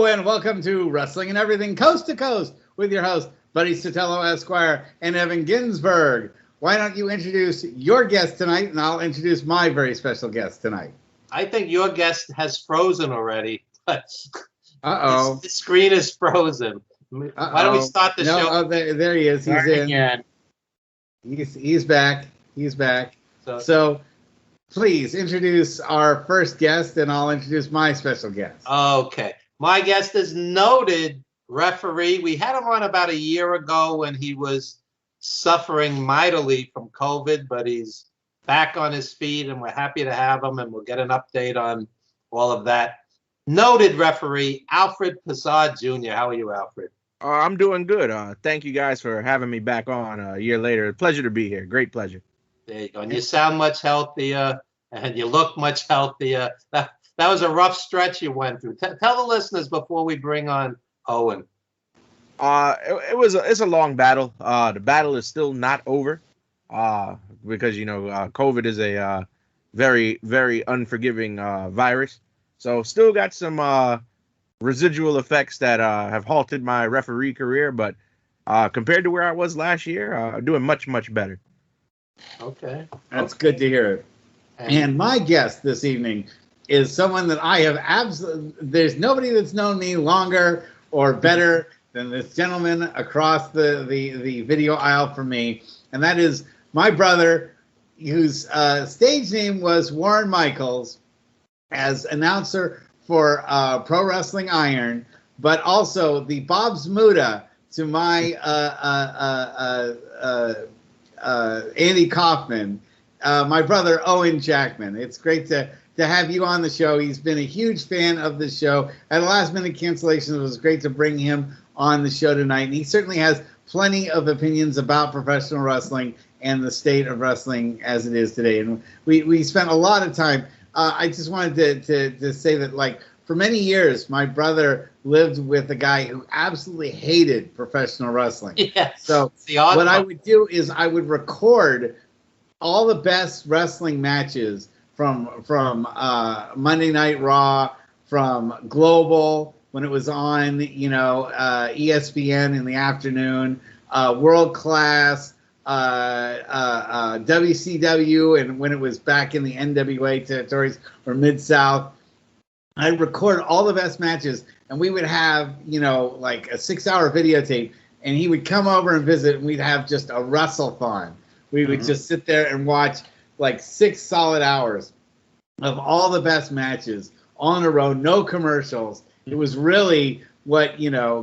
and welcome to Wrestling and Everything Coast to Coast with your host, Buddy Sotello, Esquire, and Evan Ginzburg. Why don't you introduce your guest tonight, and I'll introduce my very special guest tonight. I think your guest has frozen already. Uh-oh. The screen is frozen. Uh-oh. Why don't we start the show? Oh, there he is. He's in. Again. He's back. He's back. So please introduce our first guest, and I'll introduce my special guest. Okay. My guest is noted referee. We had him on about a year ago when he was suffering mightily from COVID, but he's back on his feet, and we're happy to have him, and we'll get an update on all of that. Noted referee, Alfred Parsard Jr. How are you, Alfred? I'm doing good. Thank you guys for having me back on a year later. Pleasure to be here. Great pleasure. There you go. And you sound much healthier, and you look much healthier. That was a rough stretch you went through. Tell the listeners before we bring on Owen. It's a long battle. The battle is still not over because, COVID is a very, very unforgiving virus. So still got some residual effects that have halted my referee career. But compared to where I was last year, I'm doing much, much better. Okay. That's good to hear. And my guest this evening is someone that I have there's nobody that's known me longer or better than this gentleman across the video aisle from me. And that is my brother, whose stage name was Warren Michaels, as announcer for Pro Wrestling Iron, but also the Bob's Muda to my Andy Kaufman, my brother Owen Jackman. It's great to have you on the show. He's been a huge fan of the show. At a last-minute cancellation, it was great to bring him on the show tonight. And he certainly has plenty of opinions about professional wrestling and the state of wrestling as it is today. And we spent a lot of time. I just wanted to say that, like, for many years, my brother lived with a guy who absolutely hated professional wrestling. Yes. So what I would do is I would record all the best wrestling matches from Monday Night Raw, from Global when it was on, ESPN in the afternoon, World Class, WCW, and when it was back in the NWA territories or Mid-South. I'd record all the best matches, and we would have, like a 6-hour videotape, and he would come over and visit, and we'd have just a wrestle-thon. We would just sit there and watch like 6 solid hours of all the best matches all in a row, no commercials. It was really what,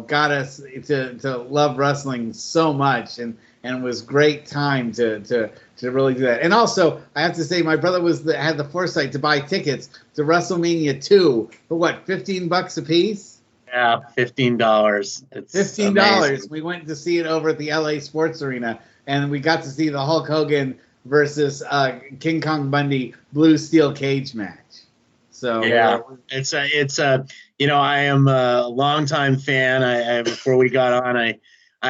got us to love wrestling so much, and it was great time to really do that. And also, I have to say, my brother had the foresight to buy tickets to WrestleMania 2 for what, $15 a piece? Yeah, $15. It's $15. Amazing. We went to see it over at the LA Sports Arena, and we got to see the Hulk Hogan versus King Kong Bundy blue steel cage match. So yeah, it's I am a longtime fan. I before we got on, I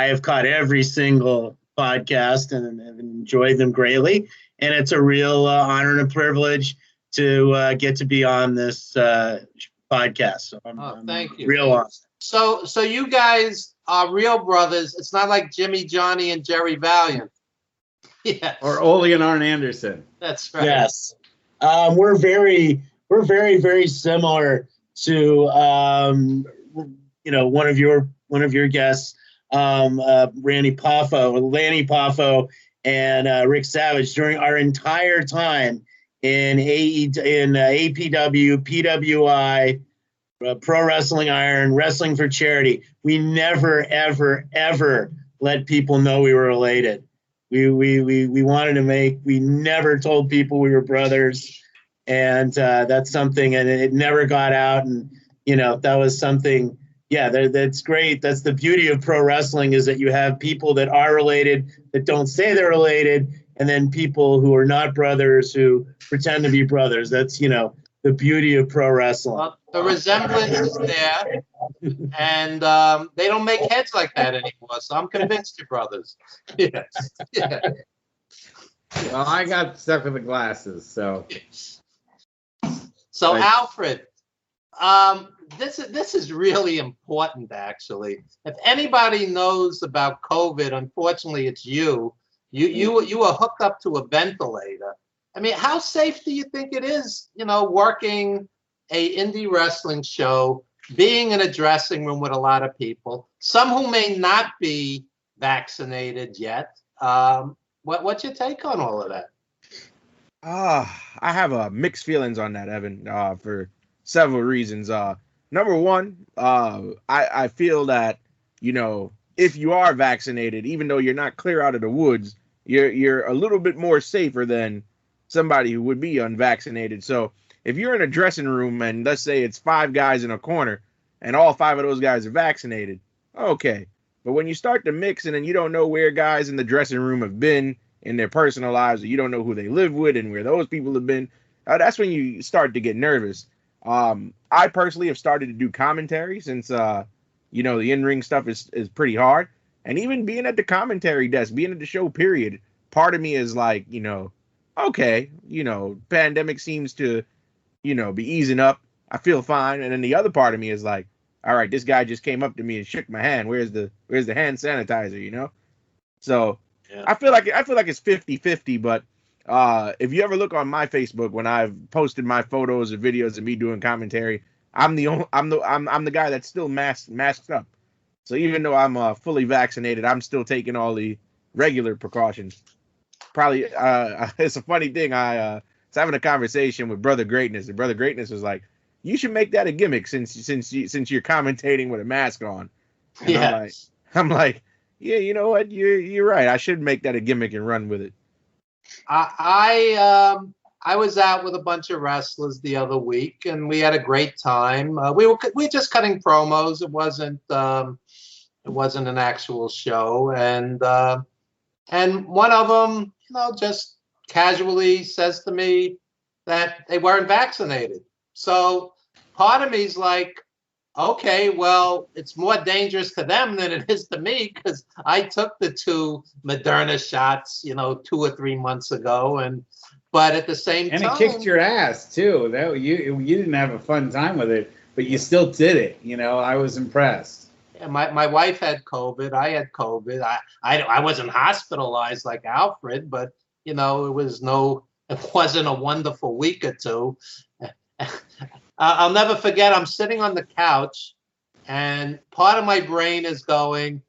have caught every single podcast and have enjoyed them greatly. And it's a real honor and a privilege to get to be on this podcast. So thank you. Real awesome. So you guys are real brothers. It's not like Jimmy, Johnny, and Jerry Valiant. Yes. Or Ole and Arn Anderson. That's right. Yes. We're very, very similar to one of your guests, Lanny Poffo and Rick Savage during our entire time in APW, PWI, Pro Wrestling Iron, Wrestling for Charity. We never, ever let people know we were related. We wanted to we never told people we were brothers, and that's something, and it never got out, and that was something. Yeah, that's great. That's the beauty of pro wrestling, is that you have people that are related that don't say they're related, and then people who are not brothers who pretend to be brothers. That's the beauty of pro wrestling. Well, the resemblance is there, and they don't make heads like that anymore. So I'm convinced you're brothers. Yes. Yeah. Well, I got stuck with the glasses, so. So Alfred, This is really important, actually. If anybody knows about COVID, unfortunately, it's you. You were hooked up to a ventilator. I mean, how safe do you think it is, working a indie wrestling show, being in a dressing room with a lot of people, some who may not be vaccinated yet? What's your take on all of that? I have mixed feelings on that, Evan, for several reasons. Number one, I feel that, if you are vaccinated, even though you're not clear out of the woods, you're a little bit more safer than somebody who would be unvaccinated. So if you're in a dressing room and let's say it's 5 guys in a corner and all 5 of those guys are vaccinated, okay. But when you start to mix and then you don't know where guys in the dressing room have been in their personal lives, or you don't know who they live with and where those people have been, that's when you start to get nervous. I personally have started to do commentary since, the in-ring stuff is pretty hard. And even being at the commentary desk, being at the show period, part of me is like, okay, pandemic seems to, be easing up. I feel fine. And then the other part of me is like, all right, this guy just came up to me and shook my hand. Where's the hand sanitizer, So yeah. I feel like it's 50-50, but if you ever look on my Facebook when I've posted my photos or videos of me doing commentary, I'm the guy that's still masked up. So even though I'm fully vaccinated, I'm still taking all the regular precautions. Probably it's a funny thing. I was having a conversation with Brother Greatness, and Brother Greatness was like, "You should make that a gimmick since you're commentating with a mask on." And yeah. I'm like, yeah, you know what? You're right. I should make that a gimmick and run with it. I was out with a bunch of wrestlers the other week, and we had a great time. We were just cutting promos. It wasn't an actual show, and one of them, just casually says to me that they weren't vaccinated. So part of me is like, okay, well, it's more dangerous to them than it is to me because I took the 2 Moderna shots, 2 or 3 months ago, but at the same time, and it kicked your ass too. That you didn't have a fun time with it, but you still did it. I was impressed. Yeah, my wife had COVID. I had COVID. I wasn't hospitalized like Alfred, but it wasn't a wonderful week or two. I'll never forget, I'm sitting on the couch and part of my brain is going,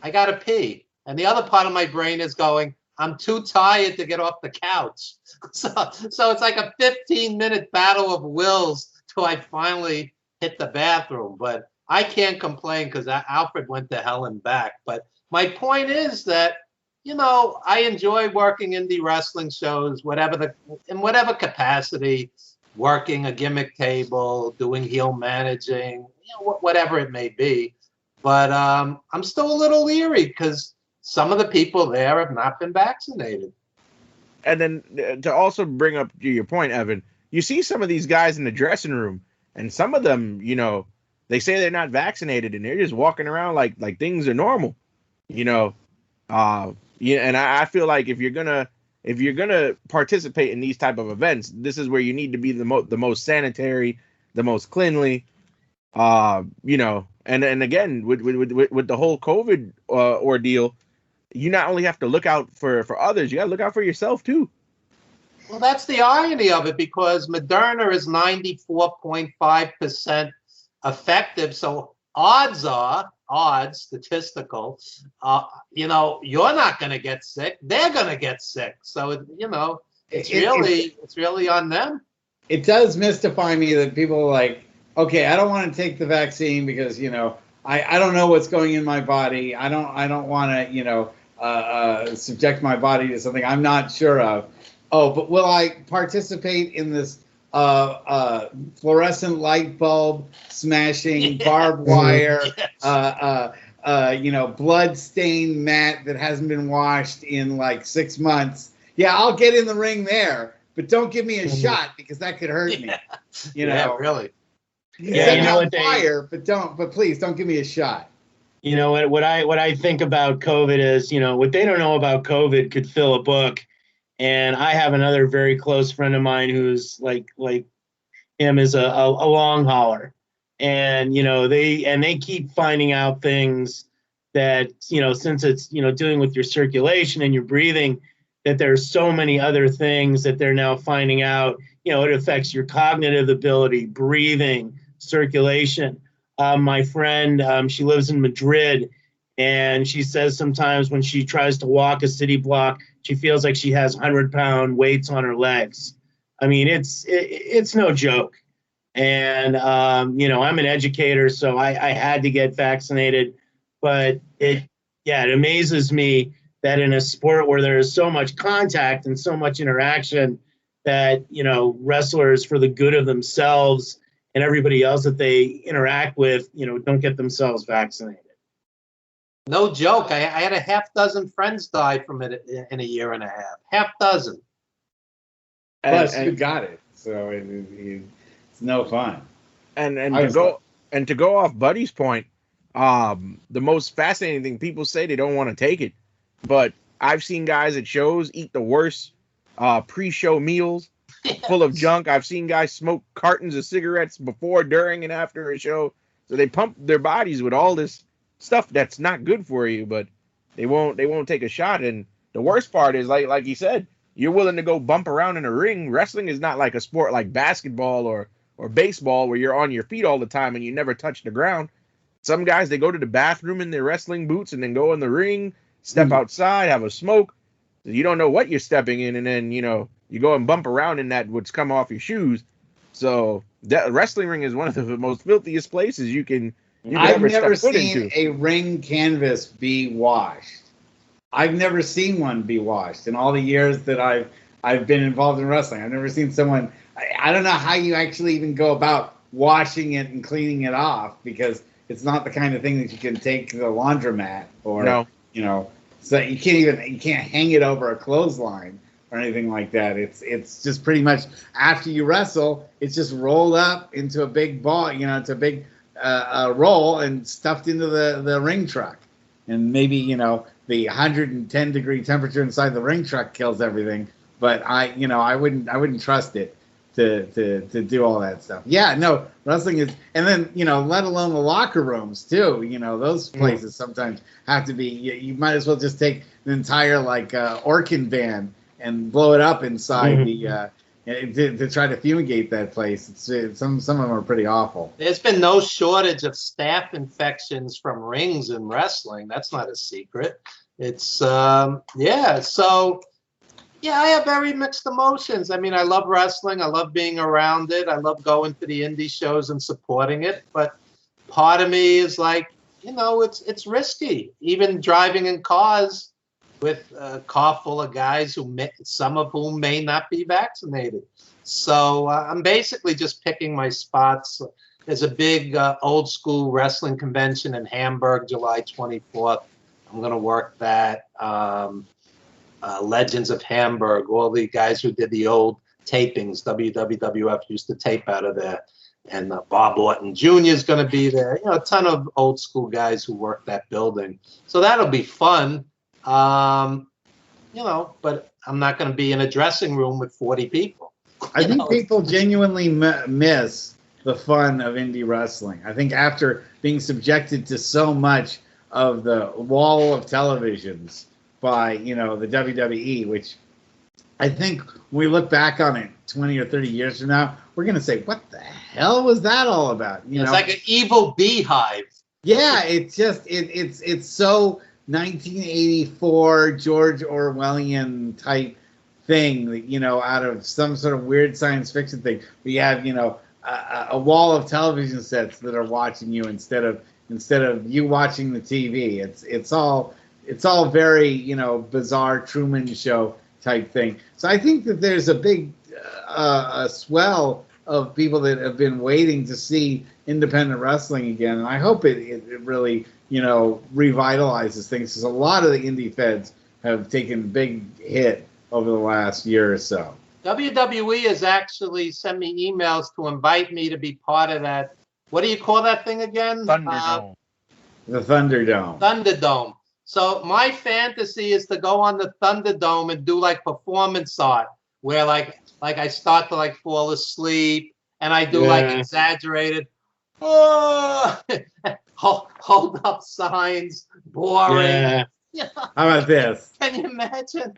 I gotta pee. And the other part of my brain is going, I'm too tired to get off the couch. So it's like a 15-minute battle of wills till I finally hit the bathroom. But I can't complain because Alfred went to hell and back. But my point is that, I enjoy working indie wrestling shows, in whatever capacity, working a gimmick table, doing heel managing, whatever it may be. But I'm still a little leery because some of the people there have not been vaccinated. And then to also bring up your point, Evan, you see some of these guys in the dressing room, and some of them, they say they're not vaccinated, and they're just walking around like things are normal, And I feel like if you're gonna participate in these type of events, this is where you need to be the most sanitary, the most cleanly, And again, with the whole COVID ordeal, you not only have to look out for others, you got to look out for yourself too. Well, that's the irony of it, because Moderna is 94.5% effective. So statistical, you're not going to get sick. They're going to get sick. So, it's really on them. It does mystify me that people are like, okay, I don't want to take the vaccine because, I don't know what's going in my body. I don't want to, subject my body to something I'm not sure of. Oh, but will I participate in this fluorescent light bulb smashing, barbed wire, blood-stained mat that hasn't been washed in like 6 months? Yeah, I'll get in the ring there, but don't give me a shot because that could hurt me. Yeah, really. Yeah, fire, but please don't give me a shot. What I think about COVID is, what they don't know about COVID could fill a book. And I have another very close friend of mine who's like him as a long hauler. And, they keep finding out things that, since it's, dealing with your circulation and your breathing, that there's so many other things that they're now finding out. It affects your cognitive ability, breathing, circulation. My friend, she lives in Madrid, and she says sometimes when she tries to walk a city block, she feels like she has 100-pound weights on her legs. I mean, it's no joke. And, I'm an educator, so I had to get vaccinated. But it amazes me that in a sport where there is so much contact and so much interaction that, wrestlers, for the good of themselves and everybody else that they interact with, don't get themselves vaccinated. No joke. I had a half dozen friends die from it in a year and a half. Half dozen. Plus, you got it, so it's no fun. And to go off Buddy's point, the most fascinating thing, people say they don't want to take it, but I've seen guys at shows eat the worst pre-show meals full of junk. I've seen guys smoke cartons of cigarettes before, during, and after a show. So they pump their bodies with all this stuff that's not good for you, but they won't take a shot. And the worst part is, like you said, you're willing to go bump around in a ring. Wrestling is not like a sport like basketball or baseball where you're on your feet all the time and you never touch the ground. Some guys, they go to the bathroom in their wrestling boots and then go in the ring, step outside, have a smoke. You don't know what you're stepping in, and then, you go and bump around in that what's come off your shoes. So that wrestling ring is one of the most filthiest places you can I've never seen a ring canvas be washed. I've never seen one be washed in all the years that I've been involved in wrestling. I've never seen someone. I don't know how you actually even go about washing it and cleaning it off, because it's not the kind of thing that you can take to the laundromat or so you can't hang it over a clothesline or anything like that. It's just pretty much after you wrestle, it's just rolled up into a big ball. It's a big roll and stuffed into the ring truck, and maybe the 110-degree temperature inside the ring truck kills everything. But I wouldn't trust it to do all that stuff. Yeah, no, wrestling is, and then let alone the locker rooms too. Those places sometimes have to be. You might as well just take an entire Orkin van and blow it up inside to try to fumigate that place. Some of them are pretty awful. There's been no shortage of staph infections from rings in wrestling. That's not a secret. It's So I have very mixed emotions. I mean, I love wrestling. I love being around it. I love going to the indie shows and supporting it. But part of me is like, it's risky. Even driving in cars with a car full of guys some of whom may not be vaccinated. So I'm basically just picking my spots. There's a big old school wrestling convention in Hamburg, July 24th. I'm going to work that. Legends of Hamburg, all the guys who did the old tapings, WWF used to tape out of there. And Bob Orton Jr. is going to be there. A ton of old school guys who work that building. So that'll be fun. But I'm not going to be in a dressing room with 40 people. I think people genuinely miss the fun of indie wrestling. I think after being subjected to so much of the wall of televisions by, the WWE, which I think when we look back on it 20 or 30 years from now, we're going to say, what the hell was that all about? It's like an evil beehive. Yeah, it's just, it's so 1984 George Orwellian type thing, out of some sort of weird science fiction thing. We have, a wall of television sets that are watching you instead of you watching the TV. It's all very, bizarre Truman Show type thing. So I think that there's a big a swell of people that have been waiting to see independent wrestling again. And I hope it really, revitalizes things, because a lot of the indie feds have taken a big hit over the last year or so. WWE has actually sent me emails to invite me to be part of that. What do you call that thing again? Thunderdome. The Thunderdome. Thunderdome. So my fantasy is to go on the Thunderdome and do performance art, where I start to fall asleep, and I do like exaggerated, oh, hold up signs, boring. Yeah. How about this? Can you imagine?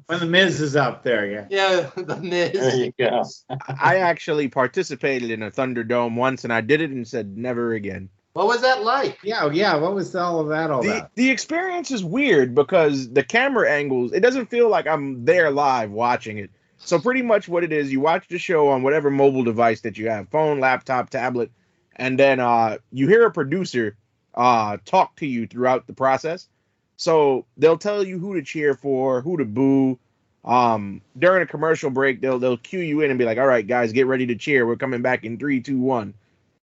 When the Miz is up there, yeah. Yeah, the Miz. There you go. I actually participated in a Thunderdome once, and I did it and said never again. What was that like? Yeah. What was all of that all about? The experience is weird because the camera angles, it doesn't feel like I'm there live watching it. So pretty much what it is, you watch the show on whatever mobile device that you have, phone, laptop, tablet, and then you hear a producer talk to you throughout the process. So they'll tell you who to cheer for, who to boo. During a commercial break, they'll cue you in and be like, "All right, guys, get ready to cheer. We're coming back in 3, 2, 1."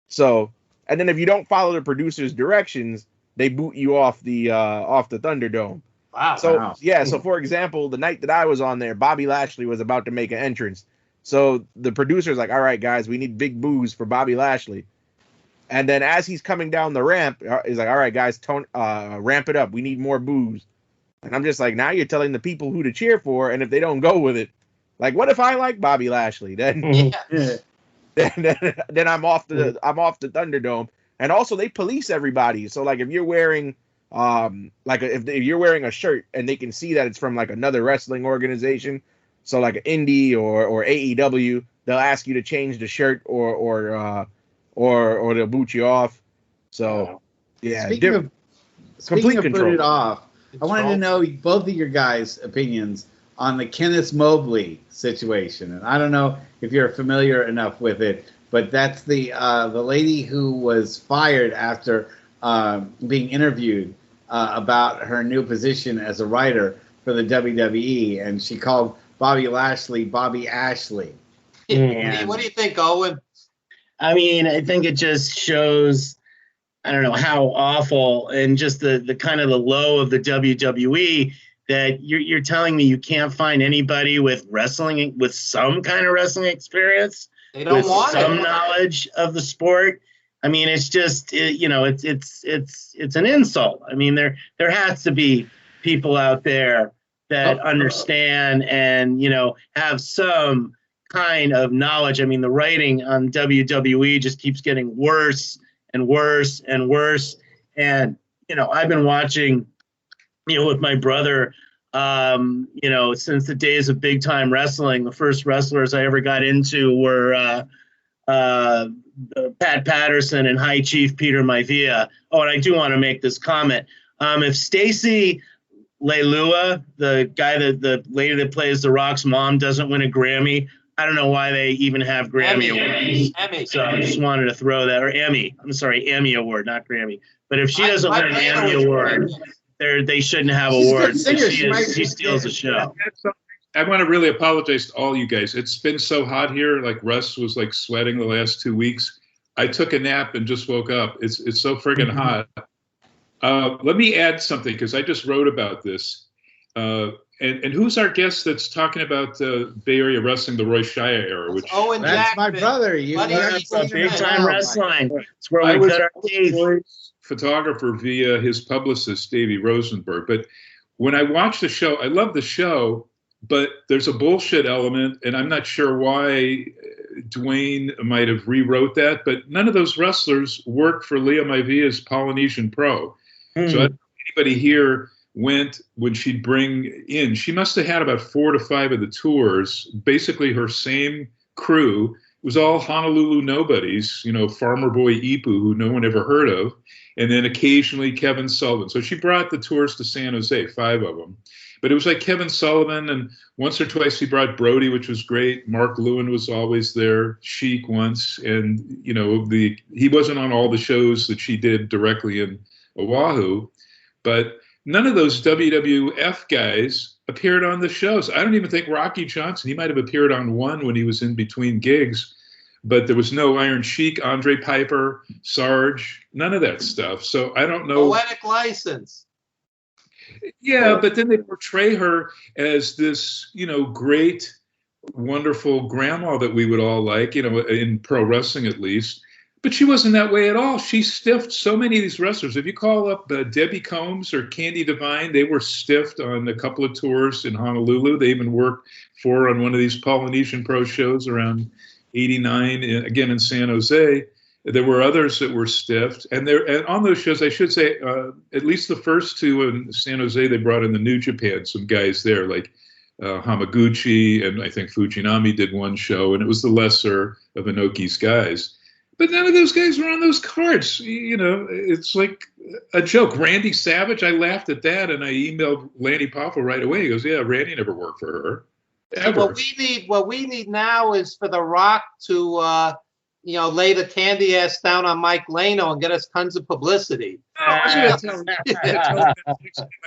So, and then if you don't follow the producer's directions, they boot you off the Thunderdome. Wow. So yeah. So for example, the night that I was on there, Bobby Lashley was about to make an entrance. So the producer's like, "All right, guys, we need big boos for Bobby Lashley." And then as he's coming down the ramp, he's like, "All right, guys, ramp it up. We need more boos." And I'm just like, now you're telling the people who to cheer for, and if they don't go with it, like, what if I like Bobby Lashley? Then, then I'm off the Thunderdome. And also, they police everybody. So like, if you're wearing if you're wearing a shirt and they can see that it's from like another wrestling organization, so like an indie or AEW, they'll ask you to change the shirt or they'll boot you off. So yeah, Speaking of complete boot control. it off, I wanted to know both of your guys' opinions on the Kenneth Mobley situation, and I don't know if you're familiar enough with it, but that's the lady who was fired after being interviewed about her new position as a writer for the WWE, and she called Bobby Lashley Bobby Ashley. What do you think, Owen? I mean, I think it just shows, I don't know, how awful and just the kind of the low of the WWE that you're telling me you can't find anybody with some kind of wrestling experience, they don't want some knowledge of the sport. I mean, it's just it's an insult. I mean, there has to be people out there that understand and have some kind of knowledge. I mean, the writing on WWE just keeps getting worse and worse and worse. And I've been watching with my brother since the days of big time wrestling. The first wrestlers I ever got into were Pat Patterson and High Chief Peter Maivia. Oh, and I do want to make this comment. If Stacey Leilua, the lady that plays The Rock's mom, doesn't win a Grammy, I don't know why they even have Grammy awards. Emmy. So I just wanted to throw that, or Emmy. I'm sorry, Emmy award, not Grammy. But if she doesn't win an Emmy award, they shouldn't have awards. She steals the show. I want to really apologize to all you guys. It's been so hot here. Like Russ was like sweating the last 2 weeks. I took a nap and just woke up. It's so friggin' hot. Let me add something because I just wrote about this. And who's our guest that's talking about Bay Area wrestling, the Roy Shire era? Which Owen That's Jackman. my brother. That's big time wrestling. It's where we cut our teeth. Photographer via his publicist, Davey Rosenberg. But when I watch the show, I love the show, but there's a bullshit element, and I'm not sure why Dwayne might have rewrote that, but none of those wrestlers worked for Leah Maivia's Polynesian Pro. So I don't know if anybody here went when she'd bring in. She must have had about 4 to 5 of the tours, basically her same crew. It was all Honolulu nobodies, Farmer Boy Ipu, who no one ever heard of, and then occasionally Kevin Sullivan. So she brought the tours to San Jose, 5 of them. But it was like Kevin Sullivan, and once or twice he brought Brody, which was great. Mark Lewin was always there, Sheik once, and he wasn't on all the shows that she did directly in Oahu, but none of those WWF guys appeared on the shows. I don't even think Rocky Johnson, he might have appeared on one when he was in between gigs, but there was no Iron Sheik, Andre Piper, Sarge, none of that stuff. So I don't know. Poetic license. Yeah, but then they portray her as this, great, wonderful grandma that we would all like, in pro wrestling at least. But she wasn't that way at all. She stiffed so many of these wrestlers. If you call up Debbie Combs or Candy Devine, they were stiffed on a couple of tours in Honolulu. They even worked on one of these Polynesian Pro shows around '89 again in San Jose. There were others that were stiffed, and on those shows, I should say, at least the first two in San Jose, they brought in the New Japan, some guys there like Hamaguchi, and I think Fujinami did one show, and it was the lesser of Inoki's guys. But none of those guys were on those cards. It's like a joke. Randy Savage, I laughed at that, and I emailed Lanny Poffo right away. He goes, "Yeah, Randy never worked for her, ever." What we need now is for The Rock to lay the candy ass down on Mike Lano and get us tons of publicity. I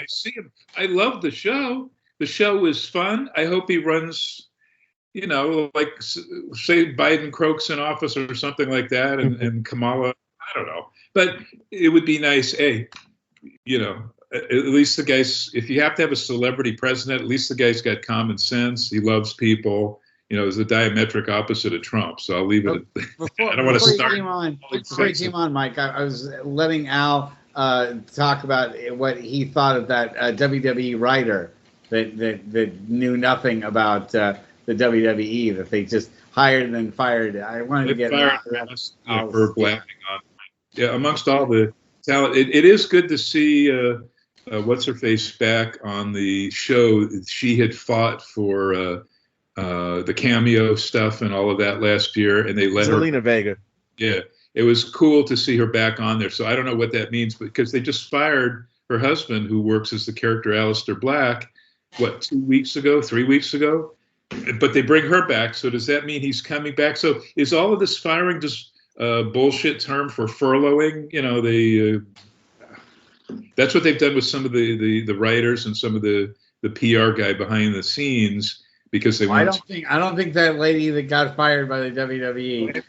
see him. I love the show. The show was fun. I hope he runs, like say Biden croaks in office or something like that, and Kamala. I don't know, but it would be nice. Hey, at least the guy's. If you have to have a celebrity president, at least the guy's got common sense. He loves people. Is the diametric opposite of Trump. So I'll leave it. I don't want to start. Before you came on, Mike, I was letting Al talk about what he thought of that WWE writer that knew nothing about the WWE, that they just hired and then fired. I wanted to get for blabbing on. Yeah, amongst all the talent, it is good to see what's her face back on the show. She had fought for the cameo stuff and all of that last year, and they let Zelina Vega. Yeah, it was cool to see her back on there. So I don't know what that means, because they just fired her husband, who works as the character Aleister Black, 3 weeks ago? But they bring her back. So does that mean he's coming back? So is all of this firing just a bullshit term for furloughing? That's what they've done with some of the writers and some of the PR guy behind the scenes. Because they I don't think that lady that got fired by the WWE is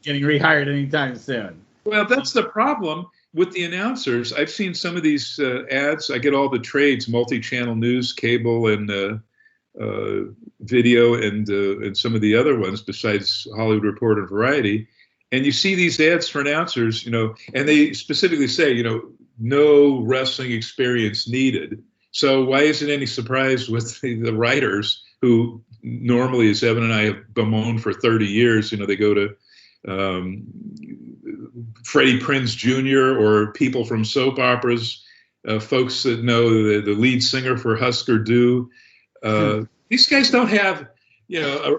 getting rehired anytime soon. Well, that's the problem with the announcers. I've seen some of these ads. I get all the trades: multi-channel news, cable, and video, and some of the other ones besides Hollywood Reporter and Variety. And you see these ads for announcers, and they specifically say, no wrestling experience needed. So why is it any surprise with the writers, who normally, as Evan and I have bemoaned for 30 years, they go to Freddie Prinze Jr. or people from soap operas, folks that know the lead singer for Husker Du. These guys don't have,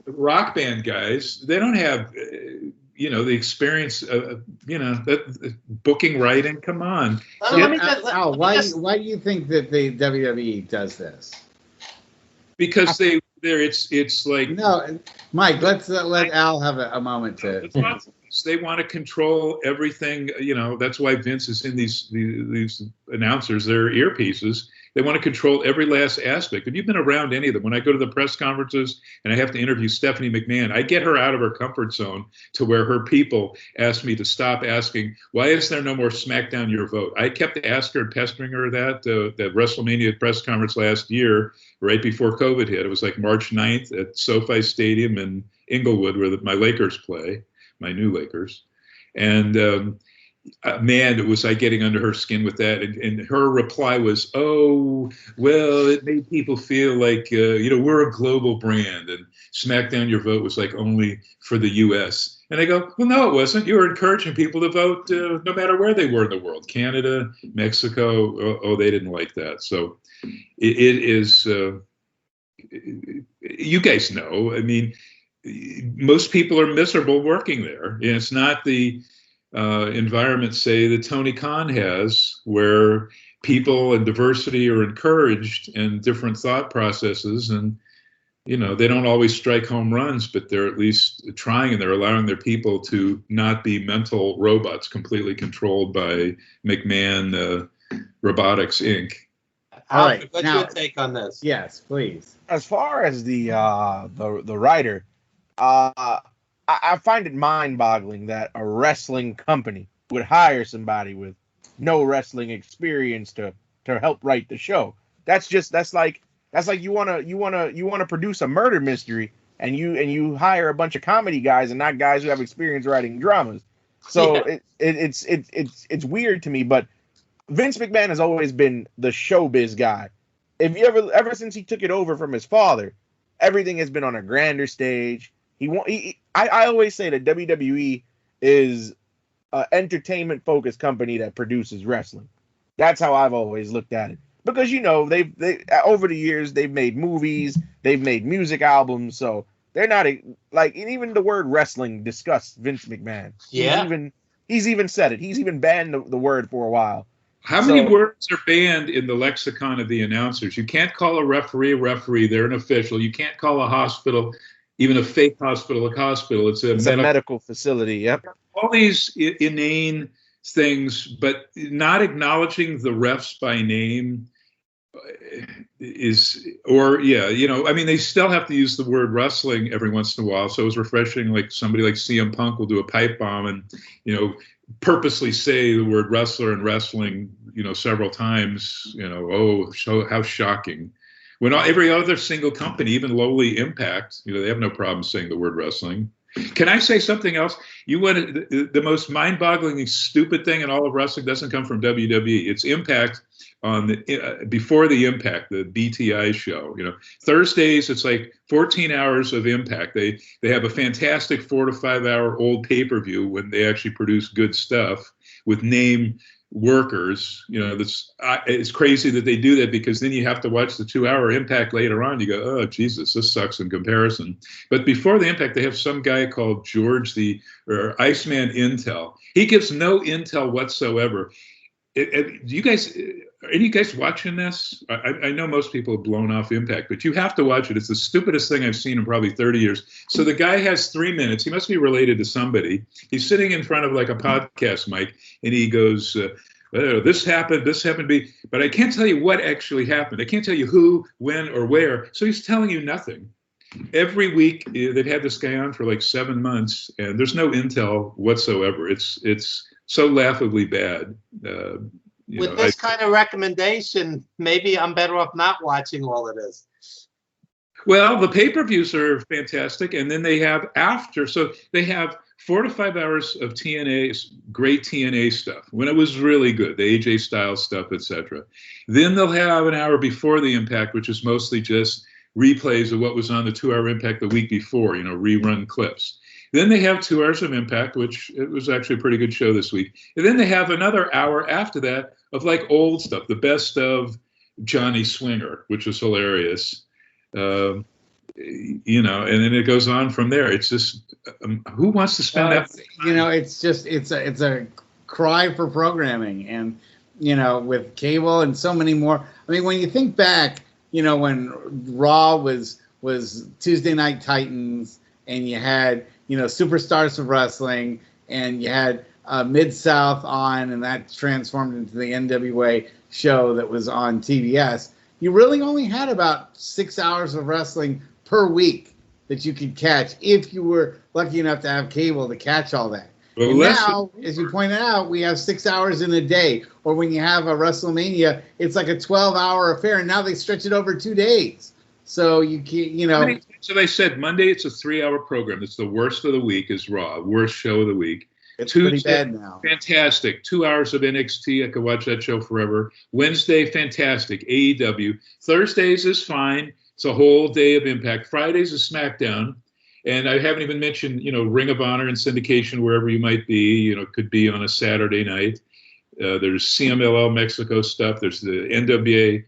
rock band guys. They don't have, the experience of, that booking, writing. Come on. Al, why do you think that the WWE does this? Because it's like, no, Mike. Let's let Al have a moment to. They want to control everything. That's why Vince is in these announcers. They're earpieces. They want to control every last aspect. If you've been around any of them, when I go to the press conferences and I have to interview Stephanie McMahon, I get her out of her comfort zone to where her people ask me to stop asking, why is there no more SmackDown Your Vote? I kept asking her and pestering her that WrestleMania press conference last year, right before COVID hit. It was like March 9th at SoFi Stadium in Inglewood, where my Lakers play, my new Lakers. And man, it was like getting under her skin with that. And her reply was, oh, well, it made people feel like, we're a global brand. And SmackDown Your Vote was like only for the U.S. And I go, well, no, it wasn't. You were encouraging people to vote no matter where they were in the world. Canada, Mexico. Oh, they didn't like that. So it is, you guys know, I mean, most people are miserable working there. And it's not the environment, say, that Tony Khan has, where people and diversity are encouraged and different thought processes. And, they don't always strike home runs, but they're at least trying, and they're allowing their people to not be mental robots completely controlled by McMahon Robotics, Inc. All right. What's your take on this? Yes, please. As far as the writer, I find it mind-boggling that a wrestling company would hire somebody with no wrestling experience to help write the show. That's like you wanna produce a murder mystery and you hire a bunch of comedy guys and not guys who have experience writing dramas. So yeah. It's weird to me, but Vince McMahon has always been the showbiz guy. If you ever since he took it over from his father, everything has been on a grander stage. I always say that WWE is an entertainment-focused company that produces wrestling. That's how I've always looked at it. Because, you know, they over the years, they've made movies, they've made music albums, so they're not, like, and even the word wrestling disgusts Vince McMahon. Yeah. He's even said it. He's even banned the word for a while. How many words are banned in the lexicon of the announcers? You can't call a referee a referee. They're an official. You can't call a hospital, even a fake hospital, a hospital. It's a medical facility. Yep. All these inane things, but not acknowledging the refs by name is, or yeah, you know, I mean, they still have to use the word wrestling every once in a while. So it was refreshing. Like somebody like CM Punk will do a pipe bomb and, you know, purposely say the word wrestler and wrestling, you know, several times, you know, oh, so how shocking. When every other single company, even lowly Impact, you know, they have no problem saying the word wrestling. Can I say something else? You want the most mind-bogglingly stupid thing in all of wrestling doesn't come from WWE. It's Impact on the before the Impact, the BTI show. You know, Thursdays it's like 14 hours of Impact. They have a fantastic 4 to 5 hour old pay-per-view when they actually produce good stuff with name workers. You know, it's crazy that they do that, because then you have to watch the 2 hour Impact later on. You go, oh Jesus, this sucks in comparison. But before the Impact, they have some guy called George or Iceman Intel. He gives no intel whatsoever. Do you guys? Are any of you guys watching this? I know most people have blown off Impact, but you have to watch it. It's the stupidest thing I've seen in probably 30 years. So the guy has 3 minutes. He must be related to somebody. He's sitting in front of like a podcast mic, and he goes, this happened, but I can't tell you what actually happened. I can't tell you who, when, or where. So he's telling you nothing. Every week, they've had this guy on for like 7 months, and there's no intel whatsoever. It's so laughably bad. With this kind of recommendation, maybe I'm better off not watching all of this. Well, the pay-per-views are fantastic, and then they have after. So they have 4 to 5 hours of TNA, great TNA stuff, when it was really good, the AJ Styles stuff, etc. Then they'll have an hour before the Impact, which is mostly just replays of what was on the 2 hour Impact the week before, you know, rerun clips. Then they have 2 hours of Impact, which it was actually a pretty good show this week. And then they have another hour after that of like old stuff, the best of Johnny Swinger, which was hilarious. You know, and then it goes on from there. It's just, who wants to spend that? You know, it's a cry for programming, and you know, with cable and so many more. I mean, when you think back, you know, when Raw was Tuesday Night Titans, and you had, you know, Superstars of Wrestling, and you had Mid-South on, and that transformed into the NWA show that was on TBS. You really only had about 6 hours of wrestling per week that you could catch if you were lucky enough to have cable to catch all that. Well, and now, as you pointed out, we have 6 hours in a day. Or when you have a WrestleMania, it's like a 12-hour affair, and now they stretch it over 2 days. So you can't, you know. So they said Monday it's a 3-hour program. It's the worst of the week is Raw, worst show of the week. It's Tuesday, pretty bad now. Fantastic. 2 hours of NXT. I could watch that show forever. Wednesday, fantastic. AEW. Thursdays is fine. It's a whole day of Impact. Fridays is SmackDown. And I haven't even mentioned, you know, Ring of Honor and syndication wherever you might be. You know, it could be on a Saturday night. There's CMLL Mexico stuff. There's the NWA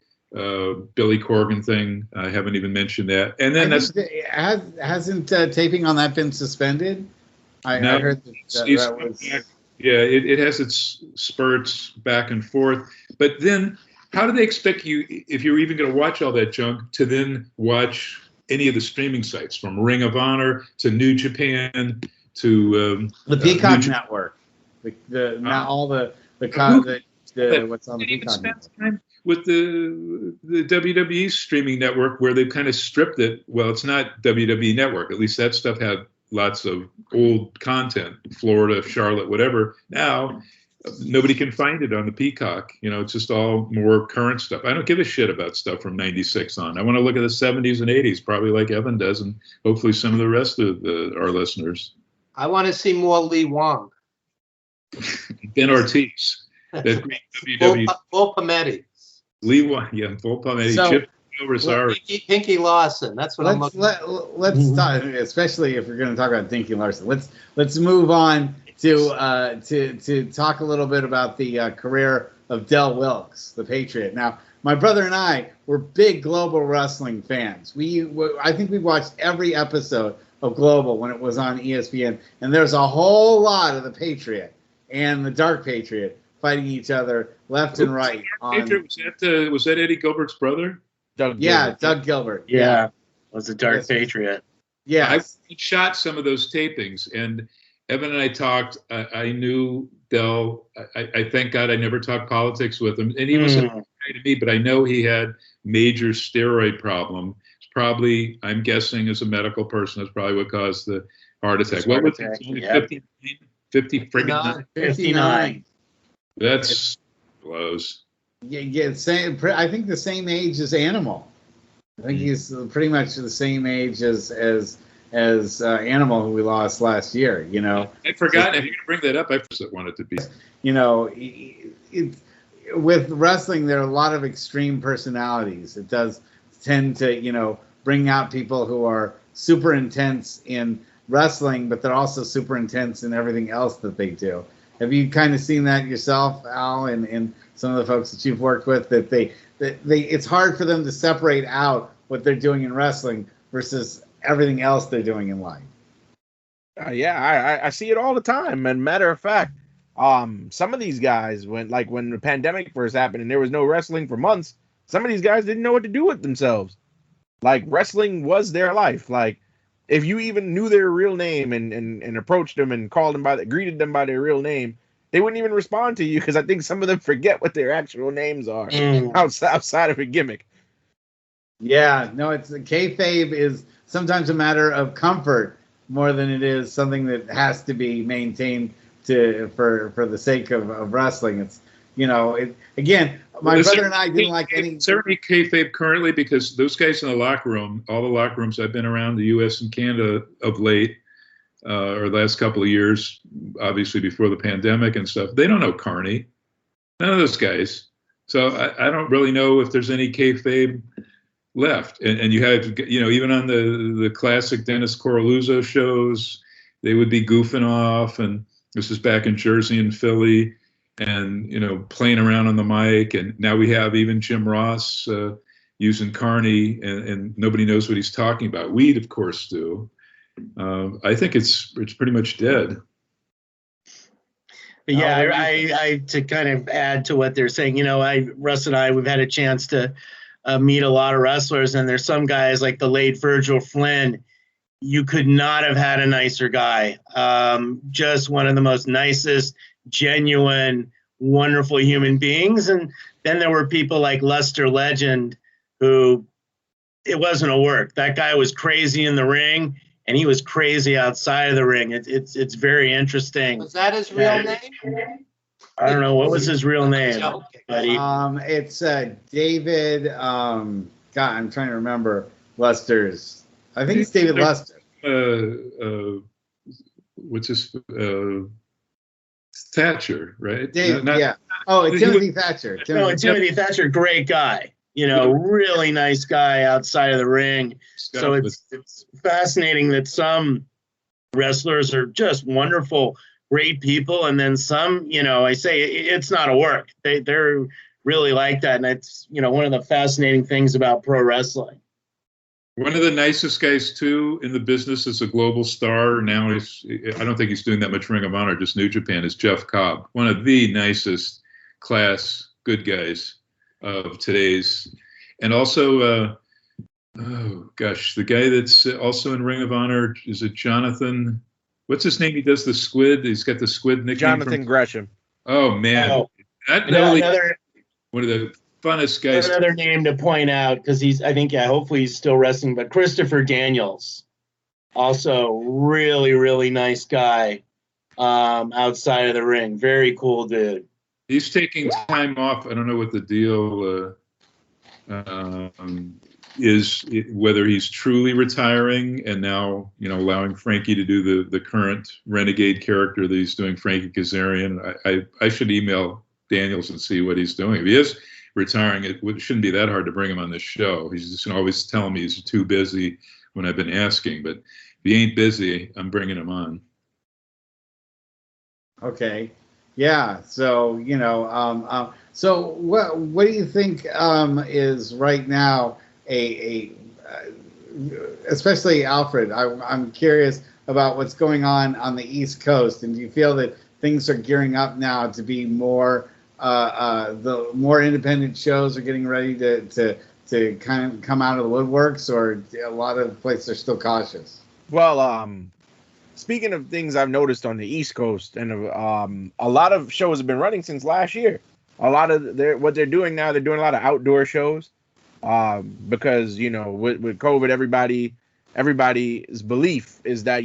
Billy Corgan thing. I haven't even mentioned that. And then hasn't taping on that been suspended? I heard that was. Yeah, it has its spurts back and forth. But then how do they expect you, if you're even going to watch all that junk, to then watch any of the streaming sites, from Ring of Honor to New Japan to the Peacock Network? Not all the what's on the Peacock Network. With the WWE streaming network, where they've kind of stripped it. Well, it's not WWE Network. At least that stuff had lots of old content, Florida, Charlotte, whatever. Now, nobody can find it on the Peacock. You know, it's just all more current stuff. I don't give a shit about stuff from 96 on. I want to look at the 70s and 80s, probably like Evan does, and hopefully some of the rest of our listeners. I want to see more Lee Wong. Ben Ortiz. That great WWE. Full Palmetti. Lee Wong, yeah, Full Palmetti. So, Chip Pinky Lawson. That's what I'm looking for. Let's talk, especially if we're going to talk about Dinky Larson. Let's move on to talk a little bit about the career of Del Wilkes, the Patriot. Now, my brother and I were big Global Wrestling fans. I think we watched every episode of Global when it was on ESPN, and there's a whole lot of the Patriot and the Dark Patriot fighting each other left and right. Was that Eddie Gilbert's brother? Doug Gilbert. Doug Gilbert. Yeah, was the Dark Patriot. Yeah, I shot some of those tapings, and Evan and I talked. I knew Del. I thank God I never talked politics with him, and he was a guy to me. But I know he had major steroid problem. It's probably, I'm guessing, as a medical person, that's probably what caused the heart attack. What was it? 59. That's close. Yeah, same. I think the same age as Animal. I think he's pretty much the same age as Animal, who we lost last year. You know, I'd forgotten. If you're going to bring that up, I wanted to be. You know, with wrestling, there are a lot of extreme personalities. It does tend to, bring out people who are super intense in wrestling, but they're also super intense in everything else that they do. Have you kind of seen that yourself, Al, and some of the folks that you've worked with, that it's hard for them to separate out what they're doing in wrestling versus everything else they're doing in life? I see it all the time. And matter of fact, some of these guys, when the pandemic first happened and there was no wrestling for months, some of these guys didn't know what to do with themselves. Like, wrestling was their life. Like, if you even knew their real name and approached them and greeted them by their real name, they wouldn't even respond to you, because I think some of them forget what their actual names are outside of a gimmick. Yeah, no, it's kayfabe is sometimes a matter of comfort more than it is something that has to be maintained for the sake of wrestling. It's again, my brother and I didn't like any. Is there any kayfabe currently? Because those guys in the locker room, all the locker rooms I've been around the U.S. and Canada of late, or the last couple of years, obviously before the pandemic and stuff, they don't know Carney. None of those guys. So I don't really know if there's any kayfabe left. And you had, even on the classic Dennis Coraluzzo shows, they would be goofing off, and this is back in Jersey and Philly, and playing around on the mic. And now we have even Jim Ross using Carney, and nobody knows what he's talking about. We, of course, do. I think it's pretty much dead. But yeah, I to kind of add to what they're saying, Russ and I, we've had a chance to meet a lot of wrestlers, and there's some guys like the late Virgil Flynn. You could not have had a nicer guy. Just one of the most nicest, genuine, wonderful human beings. And then there were people like Lester Legend, who it wasn't a work. That guy was crazy in the ring, and he was crazy outside of the ring. It's very interesting. Was that his real name? I don't know what was his real name. It's David. God, I'm trying to remember Lester's. I think it's David Lester. What's his Thatcher, right? Timothy Thatcher. Timothy Thatcher, great guy. Really nice guy outside of the ring. So it's fascinating that some wrestlers are just wonderful, great people, and then some, I say it's not a work. They're really like that, and it's one of the fascinating things about pro wrestling. One of the nicest guys too in the business is a global star. Now I don't think he's doing that much Ring of Honor, just New Japan, is Jeff Cobb. One of the nicest class good guys of today's. And also, the guy that's also in Ring of Honor, is it Jonathan? What's his name? He does the squid. He's got the squid nickname. Jonathan Gresham. Oh, man. One of the funnest guys. Another name to point out, because hopefully he's still wrestling, but Christopher Daniels, also really, really nice guy outside of the ring. Very cool dude. He's taking time off. I don't know what the deal is, whether he's truly retiring and now, allowing Frankie to do the current renegade character that he's doing, Frankie Kazarian. I should email Daniels and see what he's doing. If he is retiring, shouldn't be that hard to bring him on this show. He's just always telling me he's too busy when I've been asking. But if he ain't busy, I'm bringing him on. Okay. Yeah. So, so what do you think is right now especially Alfred, I'm curious about what's going on the East Coast, and do you feel that things are gearing up now to be more the more independent shows are getting ready to kind of come out of the woodworks, or a lot of places are still cautious? Well, speaking of things I've noticed on the East Coast, and a lot of shows have been running since last year. A lot of what they're doing now, they're doing a lot of outdoor shows because, with COVID, everybody's belief is that,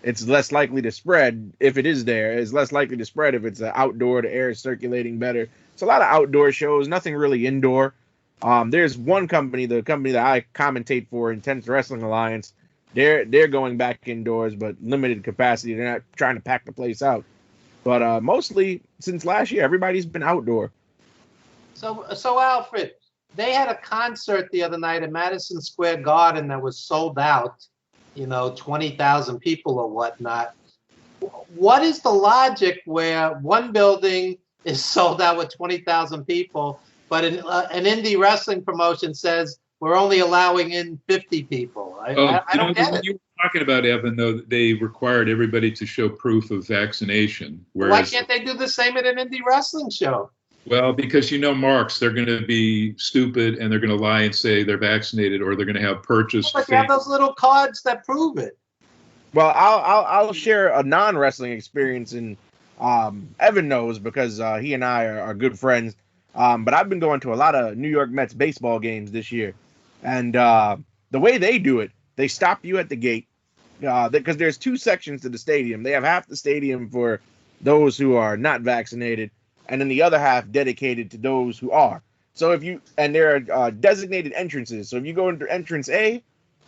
it's less likely to spread if it is there. It's less likely to spread if it's outdoor, the air is circulating better. It's a lot of outdoor shows, nothing really indoor. There's one company, the company that I commentate for, Intense Wrestling Alliance. They're going back indoors, but limited capacity. They're not trying to pack the place out. But mostly since last year, everybody's been outdoor. So Alfred, they had a concert the other night at Madison Square Garden that was sold out, 20,000 people or whatnot. What is the logic where one building is sold out with 20,000 people, but an indie wrestling promotion says we're only allowing in 50 people? I don't get it. You were talking about, Evan, though, they required everybody to show proof of vaccination. Whereas, why can't they do the same at an indie wrestling show? Well, because marks, they're going to be stupid and they're going to lie and say they're vaccinated, or they're going to have purchased. But you have those little cards that prove it. Well, I'll share a non-wrestling experience, and Evan knows because he and I are good friends. But I've been going to a lot of New York Mets baseball games this year, and the way they do it, they stop you at the gate because there's two sections to the stadium. They have half the stadium for those who are not vaccinated, and then the other half dedicated to those who are. So there are designated entrances. So if you go into entrance A,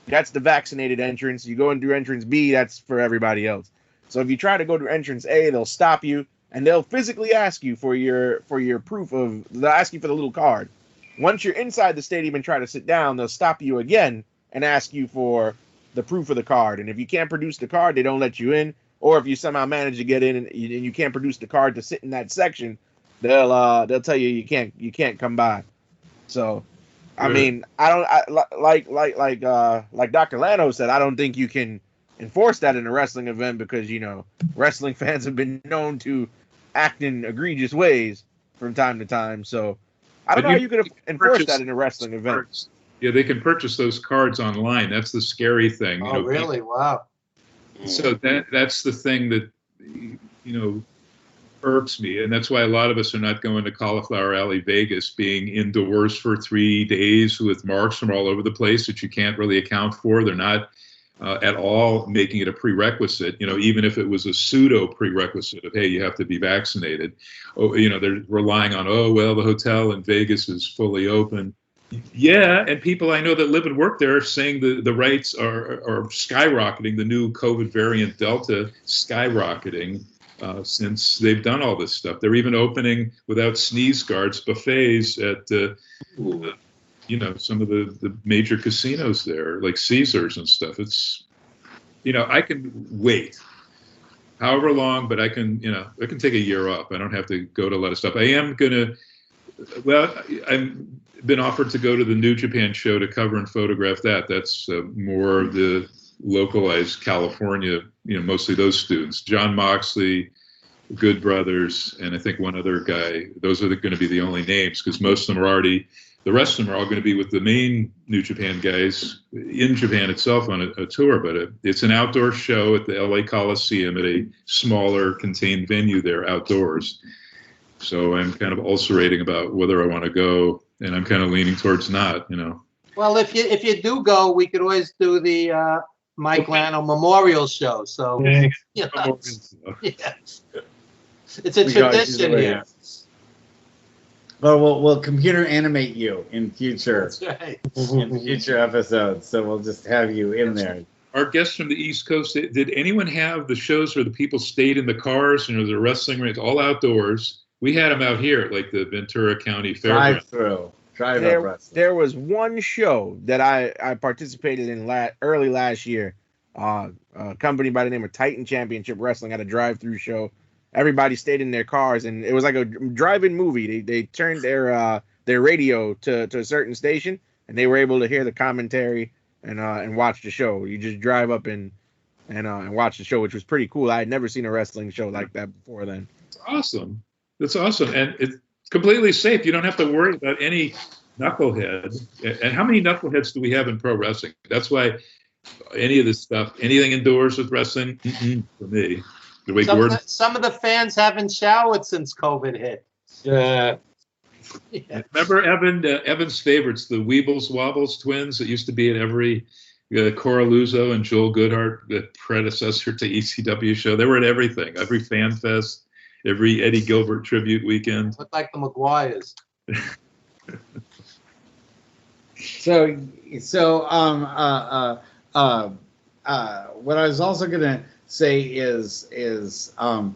that's the vaccinated entrance. You go into entrance B, that's for everybody else. So if you try to go to entrance A, they'll stop you and they'll physically ask you for your proof of. They'll ask you for the little card. Once you're inside the stadium and try to sit down, they'll stop you again and ask you for the proof of the card. And if you can't produce the card, they don't let you in. Or if you somehow manage to get in and you can't produce the card to sit in that section, they'll tell you you can't come by. So, I mean, like Dr. Lano said, I don't think you can enforce that in a wrestling event because wrestling fans have been known to act in egregious ways from time to time. So, I don't know how you could enforce that in a wrestling event. Yeah, they can purchase those cards online. That's the scary thing. Oh, really? Wow. So that's the thing that irks me, and that's why a lot of us are not going to Cauliflower Alley, Vegas, being indoors for 3 days with marks from all over the place that you can't really account for. They're not at all making it a prerequisite. Even if it was a pseudo prerequisite of, hey, you have to be vaccinated. Oh, they're relying on, the hotel in Vegas is fully open. Yeah, and people I know that live and work there are saying the rates are skyrocketing. The new COVID variant Delta skyrocketing. Since they've done all this stuff. They're even opening without sneeze guards buffets at some of the major casinos there, like Caesars and stuff. It's I can wait however long, but I can take a year up. I don't have to go to a lot of stuff. I am gonna I've been offered to go to the New Japan show to cover and photograph that. That's more of the localized California, mostly those students. John Moxley, Good Brothers, and I think one other guy. Those are going to be the only names because most of them the rest of them are all going to be with the main New Japan guys in Japan itself on a tour. But it's an outdoor show at the LA Coliseum at a smaller contained venue there outdoors. So I'm kind of ulcerating about whether I want to go, and I'm kind of leaning towards not, Well, if you do go, we could always do the Mike Lano Memorial Show. So, yeah. It's a tradition here. Well, we'll computer animate you in future. That's right. In future episodes. So we'll just have you in there. Our guests from the East Coast, did anyone have the shows where the people stayed in the cars? The wrestling rings, all outdoors. We had them out here at like the Ventura County Fairgrounds. Drive-up wrestling. There was one show that I participated in early last year. A company by the name of Titan Championship Wrestling had a drive-through show. Everybody stayed in their cars, and it was like a drive-in movie. They turned their radio to a certain station, and they were able to hear the commentary and watch the show. You just drive up and watch the show, which was pretty cool. I had never seen a wrestling show like that before then. Awesome. That's awesome. And it's completely safe. You don't have to worry about any knucklehead. And how many knuckleheads do we have in pro wrestling? That's why any of this stuff, anything indoors with wrestling, for me. The way some of the fans haven't showered since COVID hit. Yeah. Remember Evan's favorites, the Weebles Wobbles twins that used to be at every Cora Luzzo and Joel Goodhart, the predecessor to ECW show. They were at everything, every fan fest, every Eddie Gilbert tribute weekend. Looked like the McGuires. What I was also gonna say is do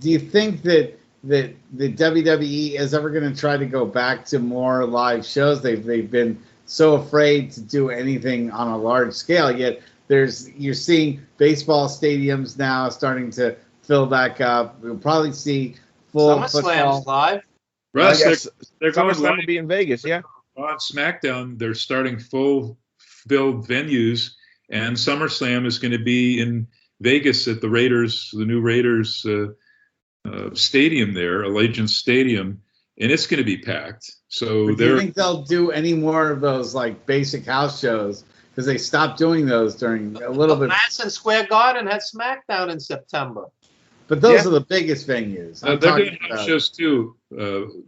you think that the WWE is ever going to try to go back to more live shows? They've been so afraid to do anything on a large scale. Yet you're seeing baseball stadiums now starting to fill back up. We'll probably see full SummerSlam's live. Russ, they're going SummerSlam will be in Vegas, yeah. On SmackDown, they're starting full filled venues, and SummerSlam is going to be in Vegas at the new Raiders stadium there, Allegiant Stadium, and it's going to be packed. So do you think they'll do any more of those like basic house shows? Because they stopped doing those during a little bit. Madison Square Garden had SmackDown in September. But those are the biggest venues. They're doing house shows too,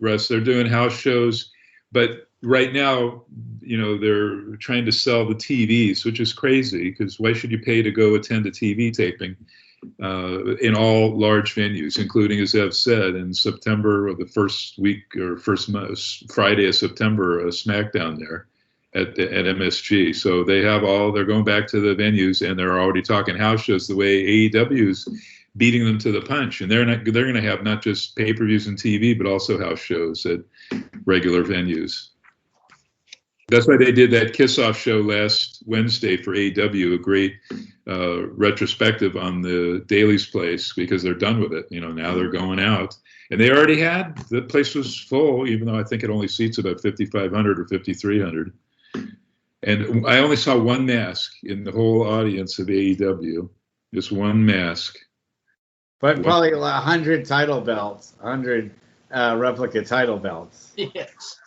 Russ. They're doing house shows, but right now, they're trying to sell the TVs, which is crazy because why should you pay to go attend a TV taping in all large venues, including, as Ev said, in September or the first week or first Friday of September, a SmackDown there at MSG. So they're going back to the venues and they're already talking house shows the way AEW's beating them to the punch. And they're going to have not just pay-per-views and TV, but also house shows at regular venues. That's why they did that kiss-off show last Wednesday for AEW, a great retrospective on the Daly's place, because they're done with it. Now they're going out. And they already the place was full, even though I think it only seats about 5,500 or 5,300. And I only saw one mask in the whole audience of AEW, just one mask. But probably 100 title belts, 100 replica title belts. Yes.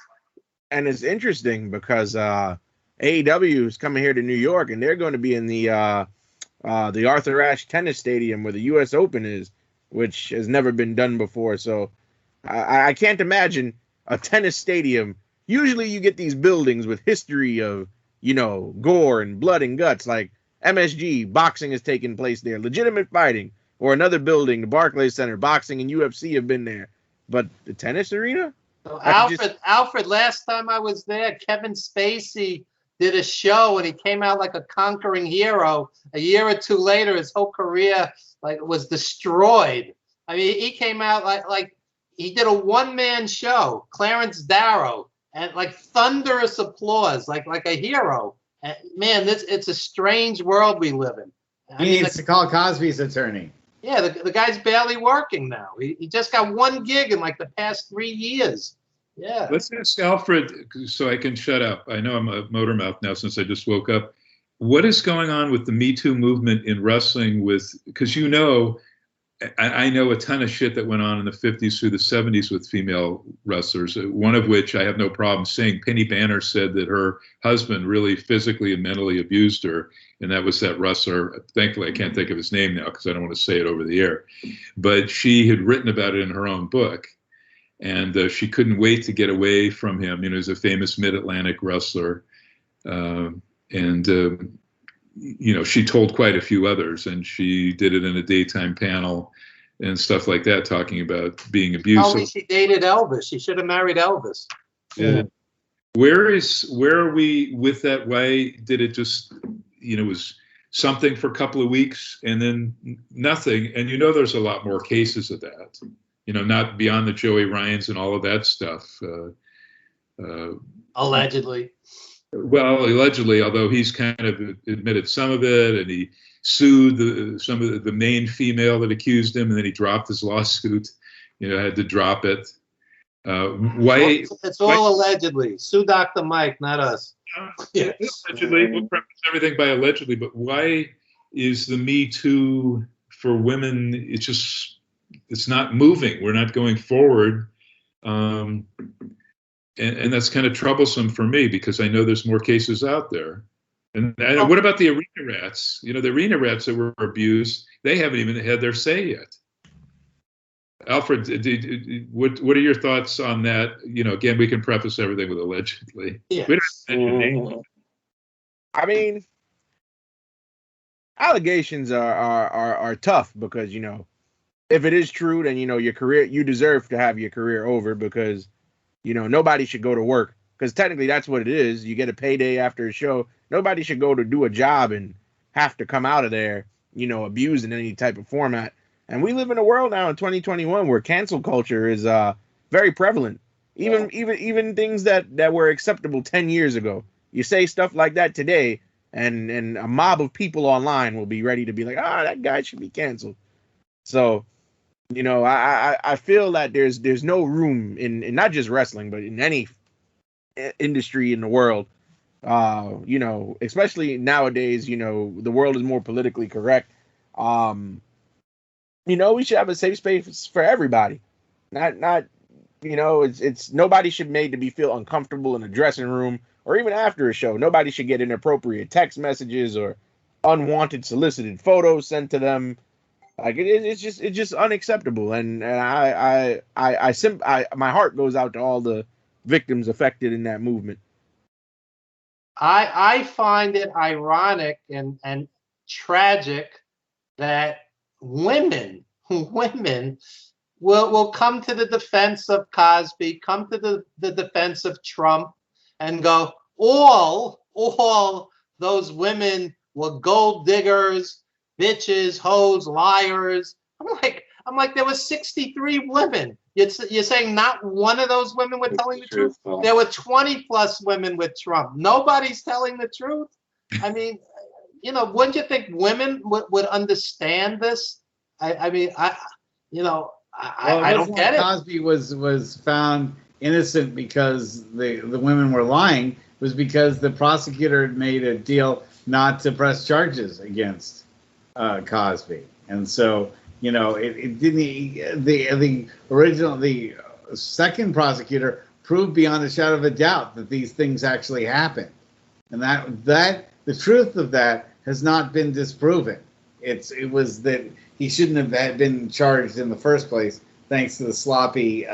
And it's interesting because AEW is coming here to New York, and they're going to be in the Arthur Ashe Tennis Stadium where the U.S. Open is, which has never been done before. So I can't imagine a tennis stadium. Usually you get these buildings with history of, gore and blood and guts, like MSG, boxing has taken place there, legitimate fighting, or another building, the Barclays Center, boxing and UFC have been there. But the tennis arena? So Alfred, last time I was there, Kevin Spacey did a show and he came out like a conquering hero. A year or two later, his whole career was destroyed. I mean, he came out like he did a one-man show, Clarence Darrow, and thunderous applause, like a hero. And, man, it's a strange world we live in. He needs to call Cosby's attorney. Yeah, the guy's barely working now. He just got one gig in the past 3 years. Yeah. Let's ask Alfred so I can shut up. I know I'm a motor mouth now since I just woke up. What is going on with the Me Too movement in wrestling because I know a ton of shit that went on in the 50s through the 70s with female wrestlers, one of which I have no problem saying. Penny Banner said that her husband really physically and mentally abused her, and that was that wrestler. Thankfully, I can't think of his name now because I don't want to say it over the air. But she had written about it in her own book, and she couldn't wait to get away from him. He's a famous Mid-Atlantic wrestler, she told quite a few others, and she did it in a daytime panel and stuff like that, talking about being abused. Only she dated Elvis. She should have married Elvis. Yeah. Where are we with that? Why did it just, was something for a couple of weeks and then nothing? And there's a lot more cases of that. not beyond the Joey Ryans and all of that stuff. Allegedly. Well, allegedly, although he's kind of admitted some of it, and he sued some of the main female that accused him, and then he dropped his lawsuit. Had to drop it. Why? It's all allegedly. Sue Dr. Mike, not us. Yeah, allegedly. We'll preface everything by allegedly, but why is the Me Too for women? It's not moving. We're not going forward. And that's kind of troublesome for me because I know there's more cases out there. And what about the arena rats? The arena rats that were abused, they haven't even had their say yet. Alfred, what are your thoughts on that? Again, we can preface everything with allegedly. Yeah. We don't have to mention names. I mean, allegations are tough because if it is true, then your career, you deserve to have your career over because nobody should go to work because technically that's what it is. You get a payday after a show. Nobody should go to do a job and have to come out of there abused in any type of format. And we live in a world now in 2021 where cancel culture is very prevalent. Even things that were acceptable 10 years ago. You say stuff like that today, and a mob of people online will be ready to be like, that guy should be canceled. So, I feel that there's no room in not just wrestling, but in any industry in the world. Especially nowadays, the world is more politically correct. We should have a safe space for everybody. Not it's nobody should made to be feel uncomfortable in a dressing room or even after a show. Nobody should get inappropriate text messages or unwanted solicited photos sent to them. Like it's just unacceptable. And my heart goes out to all the victims affected in that movement. I find it ironic and tragic that women will come to the defense of Cosby, come to the defense of Trump, and go, all those women were gold diggers, bitches, hoes, liars. I'm like, there were 63 women. You're saying not one of those women were telling the truth? There were 20 plus women with Trump. Nobody's telling the truth. I mean, wouldn't you think women would understand this? I don't get it. Cosby was found innocent because the women were lying was because the prosecutor had made a deal not to press charges against Cosby, and so it didn't. The second prosecutor proved beyond a shadow of a doubt that these things actually happened, and that the truth of that has not been disproven. It was that he shouldn't have been charged in the first place, thanks to the sloppy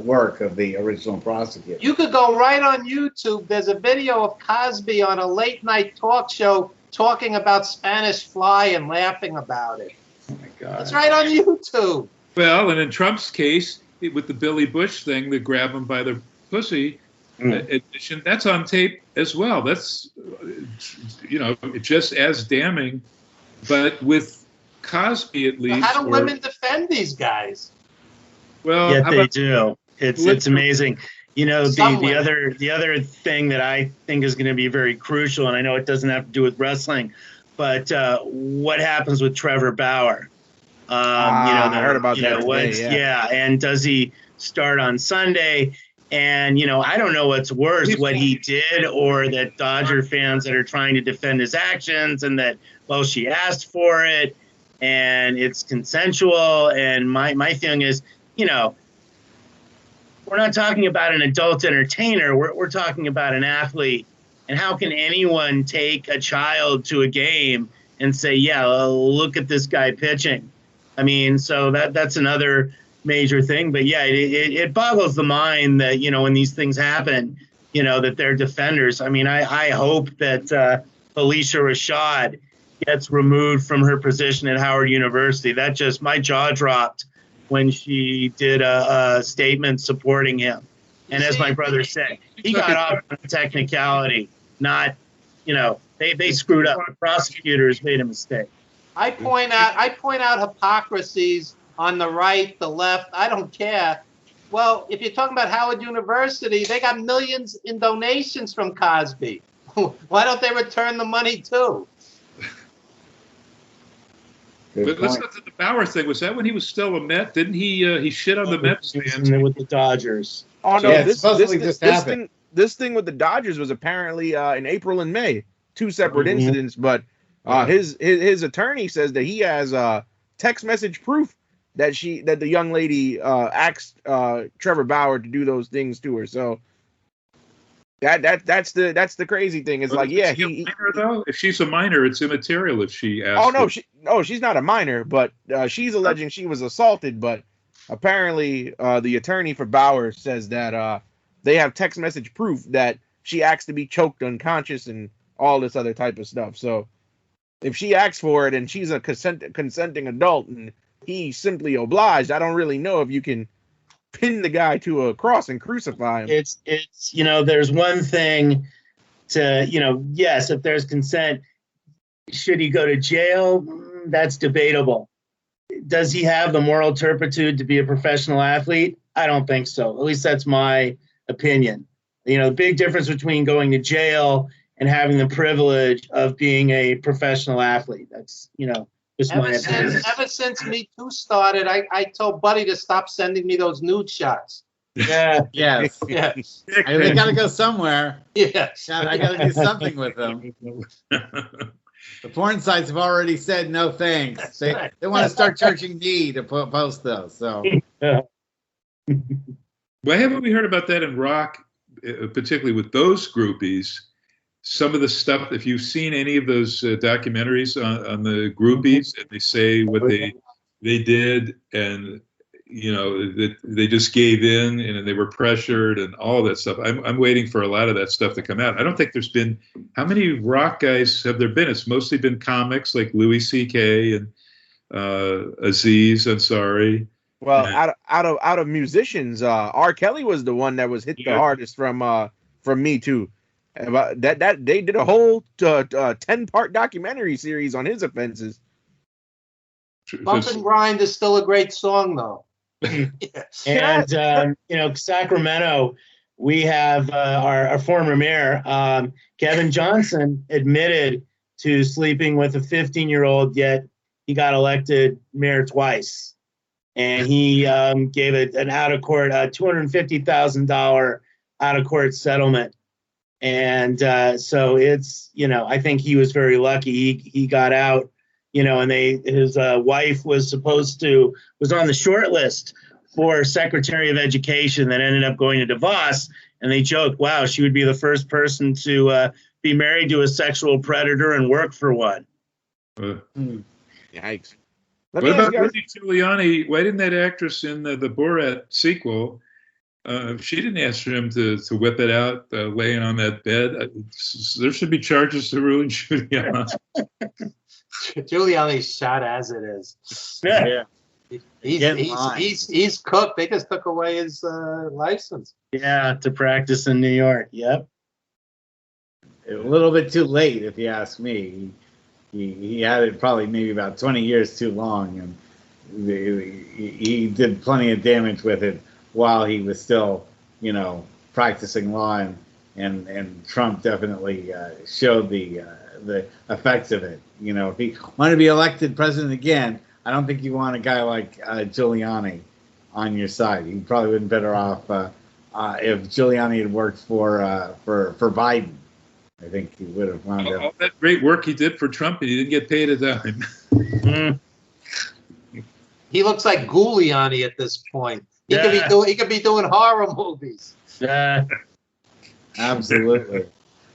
work of the original prosecutor. You could go right on YouTube. There's a video of Cosby on a late night talk show talking about Spanish Fly and laughing about it. Oh my God! It's right on YouTube. Well, and in Trump's case, with the Billy Bush thing, the grab him by the pussy admission, that's on tape as well. That's just as damning. But with Cosby, at least, how do women defend these guys? Well, yeah, they do. It's amazing. The other thing that I think is going to be very crucial, and I know it doesn't have to do with wrestling, but what happens with Trevor Bauer? I heard about that today, yeah, and does he start on Sunday? And I don't know what's worse, what he did, or that Dodger fans that are trying to defend his actions, and that she asked for it, and it's consensual. And my feeling is, we're not talking about an adult entertainer. We're talking about an athlete. And how can anyone take a child to a game and say, look at this guy pitching? I mean, so that's another major thing. But yeah, it boggles the mind that, when these things happen, that they're defenders. I mean, I hope that Felicia Rashad gets removed from her position at Howard University. My jaw dropped when she did a statement supporting him. And as my brother said, he got off on a technicality, not, they screwed up. The prosecutors made a mistake. I point out hypocrisies on the right, the left, I don't care. Well, if you're talking about Howard University, they got millions in donations from Cosby. Why don't they return the money too? But let's look at the Bauer thing. Was that when he was still a Met? Didn't he shit on the Mets fans? With the Dodgers. Oh no, Yeah, this thing with the Dodgers was apparently in April and May, two separate Mhm. incidents. But his attorney says that he has text message proof that the young lady asked Trevor Bauer to do those things to her. So that's the crazy thing. It's But like, is yeah, she a minor, though? If she's a minor, it's immaterial if she asks. Oh no, she's not a minor, but she's alleging she was assaulted. But apparently, the attorney for Bauer says that they have text message proof that she asked to be choked unconscious and all this other type of stuff. So if she asks for it and she's a consenting adult and he simply obliged, I don't really know if you can pin the guy to a cross and crucify him. It's there's one thing to, yes, if there's consent, should he go to jail? That's debatable. Does he have the moral turpitude to be a professional athlete? I don't think so. At least that's my opinion. The big difference between going to jail and having the privilege of being a professional athlete. That's, just my opinion. Ever since Me Too started, I told Buddy to stop sending me those nude shots. Yeah. Yes. Yes. They got to go somewhere. Yes. I got to do something with them. The porn sites have already said no thanks. They want to start charging me to post those. So. Why haven't we heard about that in rock, particularly with those groupies? Some of the stuff, if you've seen any of those documentaries on the groupies, and they say what they did, and that they just gave in and they were pressured and all that stuff. I'm waiting for a lot of that stuff to come out. I don't think there's been, how many rock guys have there been? It's mostly been comics like Louis C.K. and Aziz Ansari. Well, out of musicians, R. Kelly was the one that was hit the hardest from Me Too. That they did a whole 10-part documentary series on his offenses. Bump and Grind is still a great song, though. Yes. And Sacramento, we have our former mayor, Kevin Johnson, admitted to sleeping with a 15-year-old, yet he got elected mayor twice. And he gave an out-of-court, $250,000 out-of-court settlement. And so it's, I think he was very lucky. He got out, and his wife was on the short list for Secretary of Education that ended up going to DeVos. And they joked, wow, she would be the first person to be married to a sexual predator and work for one. Yikes. What about Rudy Giuliani? Why didn't that actress in the Borat sequel, she didn't ask for him to whip it out laying on that bed? There should be charges to Rudy Giuliani. Giuliani's shot as it is. Yeah. He's cooked. They just took away his license. Yeah, to practice in New York. Yep. A little bit too late, if you ask me. He had it probably maybe about 20 years too long, and he did plenty of damage with it while he was still, practicing law, and Trump definitely showed the effects of it. If he wanted to be elected president again, I don't think you want a guy like Giuliani on your side. You probably would have been better off if Giuliani had worked for Biden. I think he would have wound up. All that great work he did for Trump, and he didn't get paid a dime. He looks like Giuliani at this point. He could be doing horror movies. Yeah, absolutely.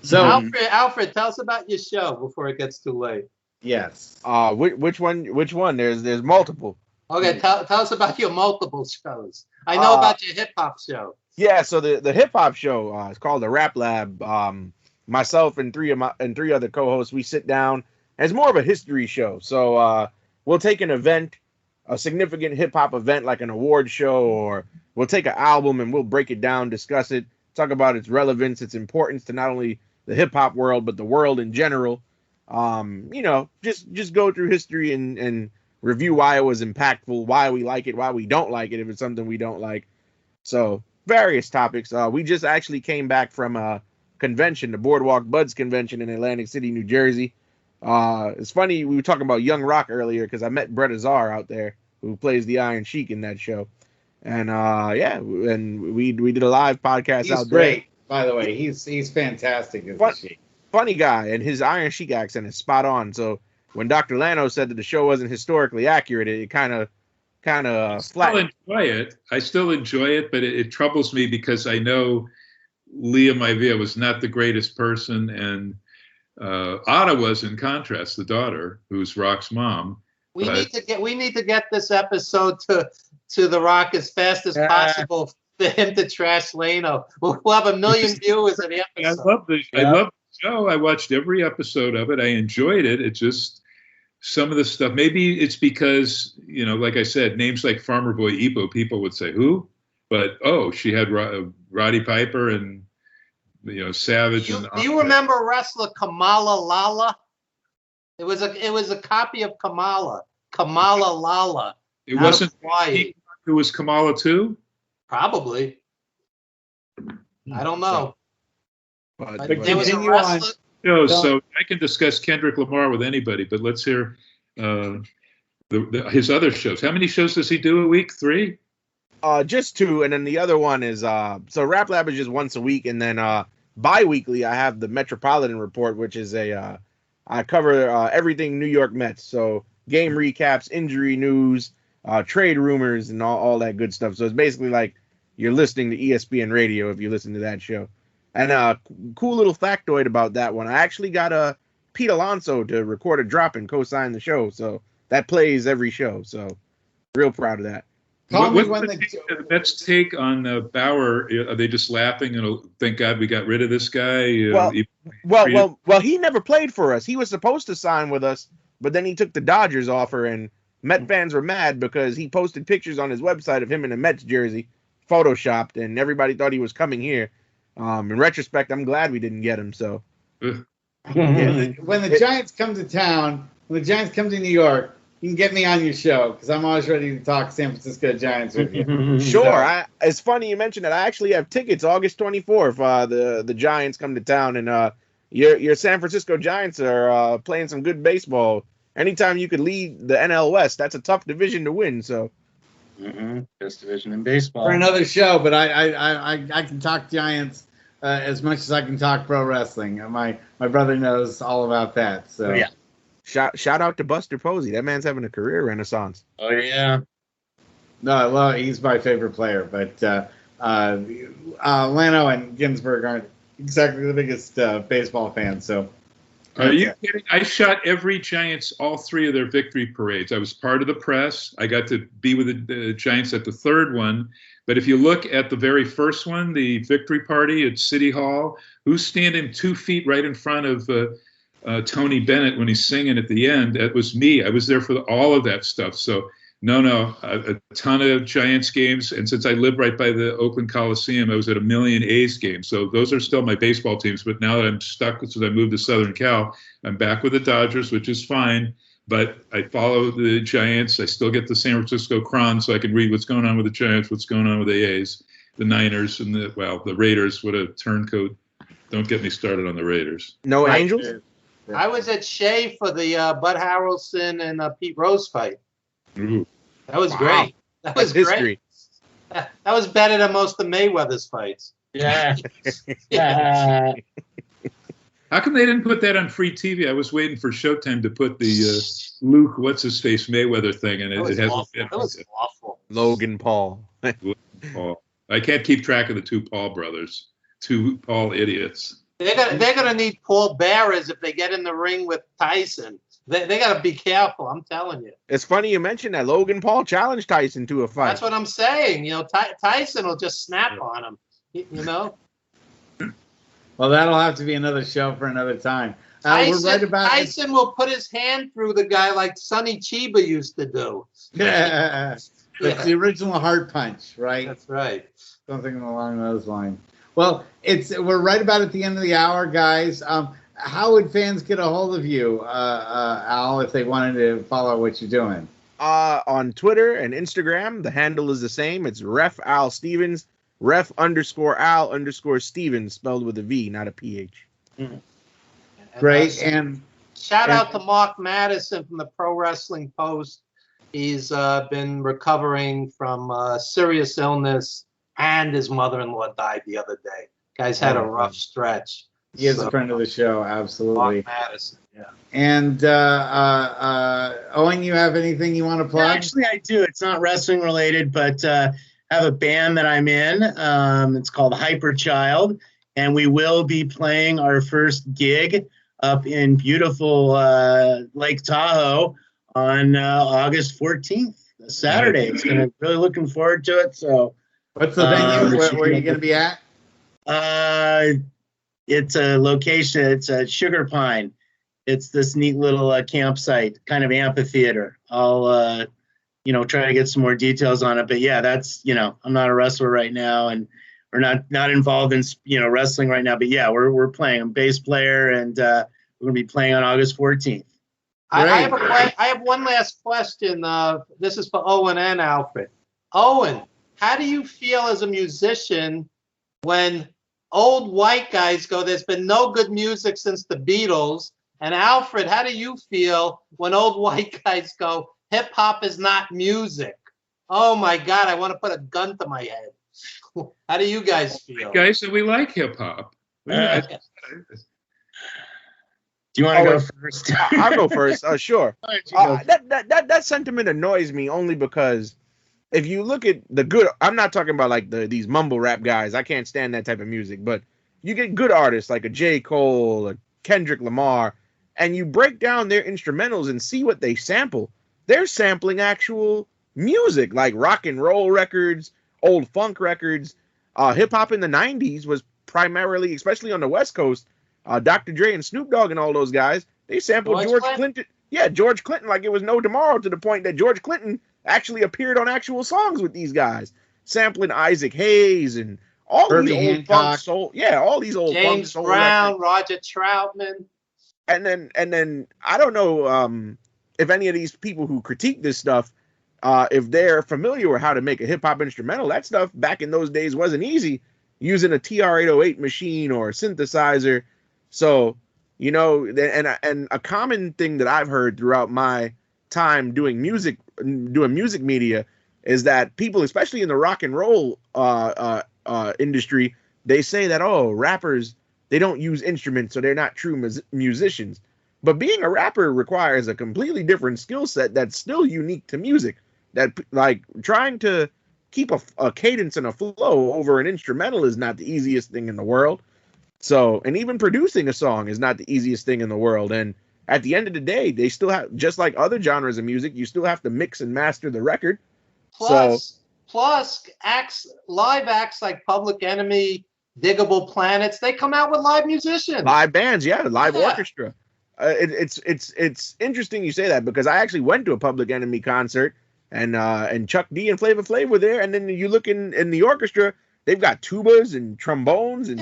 So, Alfred, tell us about your show before it gets too late. Yes. Which one? There's multiple. Okay, tell us about your multiple shows. I know about your hip hop show. Yeah, so the hip hop show is called the Rap Lab. Myself and three other co-hosts, we sit down. And it's more of a history show. So we'll take an event, a significant hip hop event like an award show, or we'll take an album and we'll break it down, discuss it, talk about its relevance, its importance to not only the hip hop world but the world in general. Just go through history and review why it was impactful, why we like it, why we don't like it, if it's something we don't like. So various topics. We just actually came back from a convention, the Boardwalk Buds convention in Atlantic City, New Jersey. It's funny, we were talking about Young Rock earlier because I met Brett Azar out there, who plays the Iron Sheik in that show. And and we did a live podcast out there. He's great, by the way. He's fantastic as a Sheik. Funny guy, and his Iron Sheik accent is spot on. So when Dr. Lano said that the show wasn't historically accurate, it kind of flat. I still enjoy it, but it troubles me because I know Leah Maivia was not the greatest person, and Ada was, in contrast, the daughter, who's Rock's mom. We need to get this episode to The Rock as fast as possible for him to trash Lano. We'll have 1 million viewers in the episode. I love the show. I watched every episode of it. I enjoyed it. It just, some of the stuff, maybe it's because, like I said, names like Farmer Boy Ipo, people would say, who? But, she had Roddy Piper and, Savage. Do you remember wrestler Kamala Lala? It was a copy of Kamala Lala. It wasn't Hawaii. Who was Kamala too? Probably. I don't know. But there was a wrestler. So I can discuss Kendrick Lamar with anybody, but let's hear his other shows. How many shows does he do a week? 3? Just 2, and then the other one is so Rap Lab is just once a week, and then bi-weekly I have the Metropolitan Report, which is I cover everything New York Mets, so game recaps, injury news, trade rumors, and all that good stuff. So it's basically like you're listening to ESPN radio if you listen to that show. And cool little factoid about that one, I actually got Pete Alonso to record a drop and co-sign the show, so that plays every show. So real proud of that. What's the Mets take on Bauer? Are they just laughing and thank God we got rid of this guy? Well, he never played for us. He was supposed to sign with us, but then he took the Dodgers offer, and Met fans were mad because he posted pictures on his website of him in a Mets jersey, photoshopped, and everybody thought he was coming here. In retrospect, I'm glad we didn't get him. So, when the Giants come to town, when the Giants come to New York, you can get me on your show because I'm always ready to talk San Francisco Giants with you. Sure. It's funny you mentioned that. I actually have tickets August 24th. The Giants come to town, and your San Francisco Giants are playing some good baseball. Anytime you could lead the NL West, that's a tough division to win. So, best division in baseball. For another show, but I can talk Giants as much as I can talk pro wrestling. My brother knows all about that. So yeah. Shout out to Buster Posey. That man's having a career renaissance. Oh yeah. No, well, he's my favorite player, but Lano and Ginzburg aren't exactly the biggest baseball fans. So, are you kidding? I shot every Giants, all 3 of their victory parades. I was part of the press. I got to be with the Giants at the 3rd one. But if you look at the very first one, the victory party at City Hall, who's standing 2 feet right in front of Tony Bennett when he's singing at the end? That was me. I was there for all of that stuff. So a ton of Giants games. And since I live right by the Oakland Coliseum, I was at 1 million A's games. So those are still my baseball teams. But now that I'm stuck, since I moved to Southern Cal, I'm back with the Dodgers, which is fine. But I follow the Giants. I still get the San Francisco Cron, so I can read what's going on with the Giants, what's going on with the A's, the Niners, and the Raiders. What a turncoat. Don't get me started on the Raiders. No Angels? I was at Shea for the Bud Harrelson and Pete Rose fight. Ooh. That was great. That was great. History. That was better than most of Mayweather's fights. Yeah. How come they didn't put that on free TV? I was waiting for Showtime to put the Luke, what's-his-face Mayweather thing, and it hasn't been. That was awful. Logan Paul. Paul. I can't keep track of the 2 Paul brothers. 2 Paul idiots. They're gonna need Paul Bearers if they get in the ring with Tyson. They gotta be careful. I'm telling you. It's funny you mentioned that. Logan Paul challenged Tyson to a fight. That's what I'm saying. Tyson will just snap on him. Well, that'll have to be another show for another time. We're right about Tyson will put his hand through the guy like Sonny Chiba used to do. That's the original Heart Punch, right? That's right. Something along those lines. Well, we're right about at the end of the hour, guys. How would fans get a hold of you, Al, if they wanted to follow what you're doing? On Twitter and Instagram, the handle is the same. It's Ref Al Stevens, Ref_Al_Stevens, spelled with a V, not a PH. Great. And shout out to Mark Madison from the Pro Wrestling Post. He's been recovering from serious illness, and his mother-in-law died the other day. Guy's had a rough stretch. He is a friend of the show, absolutely. Mark Madison, yeah. And Owen, you have anything you want to plug? Actually, I do. It's not wrestling related, but I have a band that I'm in. It's called Hyperchild, and we will be playing our first gig up in beautiful Lake Tahoe on August 14th, Saturday. It's gonna really looking forward to it. So, what's the venue? Where are you going to be at? It's a location. It's a Sugar Pine. It's this neat little campsite, kind of amphitheater. I'll, try to get some more details on it. But yeah, that's, I'm not a wrestler right now, and we're not involved in, wrestling right now. But yeah, we're playing. I'm a bass player, and we're gonna be playing on August 14th. I have one last question. This is for Owen and Alfred. Owen, how do you feel as a musician when old white guys go, there's been no good music since the Beatles? And Alfred, how do you feel when old white guys go, hip hop is not music? Oh my God, I want to put a gun to my head. How do you guys feel? Guys, we like hip hop. Do you want to go first? I'll go first. Sure. That sentiment annoys me only because if you look at the good, I'm not talking about like these mumble rap guys. I can't stand that type of music. But you get good artists like a J. Cole, a Kendrick Lamar, and you break down their instrumentals and see what they sample. They're sampling actual music, like rock and roll records, old funk records. Hip hop in the 90s was primarily, especially on the West Coast, Dr. Dre and Snoop Dogg and all those guys, they sampled George Clinton. Yeah, George Clinton like it was no tomorrow, to the point that George Clinton actually appeared on actual songs with these guys, sampling Isaac Hayes and all these old funk soul. Yeah, all these old James funk soul Brown, records. Roger Troutman. And then I don't know if any of these people who critique this stuff, if they're familiar with how to make a hip hop instrumental. That stuff back in those days wasn't easy, using a TR-808 machine or a synthesizer. So, and a common thing that I've heard throughout my time doing music media is that people, especially in the rock and roll industry, they say that, rappers, they don't use instruments, so they're not true musicians. But being a rapper requires a completely different skill set that's still unique to music. That, like, trying to keep a cadence and a flow over an instrumental is not the easiest thing in the world. So, and even producing a song is not the easiest thing in the world. And at the end of the day, they still have, just like other genres of music, you still have to mix and master the record. Plus live acts like Public Enemy, Diggable Planets, they come out with live musicians. Live bands, live orchestra. It's interesting you say that, because I actually went to a Public Enemy concert, and Chuck D and Flavor Flav were there, and then you look in the orchestra, they've got tubas and trombones and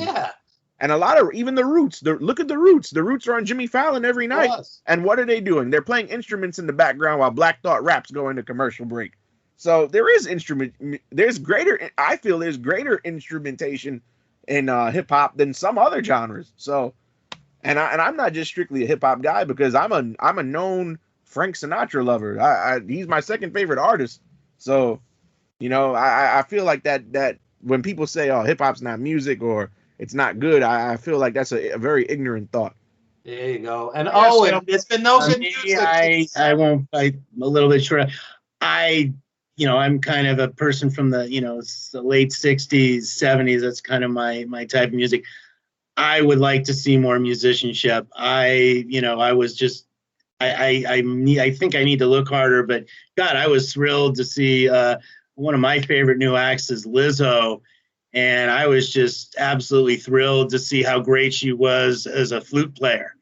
a lot of, even the Roots. Look at the Roots. The Roots are on Jimmy Fallon every night. And what are they doing? They're playing instruments in the background while Black Thought Rap's going to commercial break. So I feel there's greater instrumentation in hip hop than some other genres. So, and I'm not just strictly a hip hop guy, because I'm a known Frank Sinatra lover. He's my second favorite artist. So, I feel like that when people say, oh, hip hop's not music or it's not good, I feel like that's a very ignorant thought. There you go. And it's been no good music. I'm a little bit short. I'm kind of a person from the late 60s, 70s. That's kind of my type of music. I would like to see more musicianship. I think I need to look harder, but God, I was thrilled to see one of my favorite new acts is Lizzo. And I was just absolutely thrilled to see how great she was as a flute player.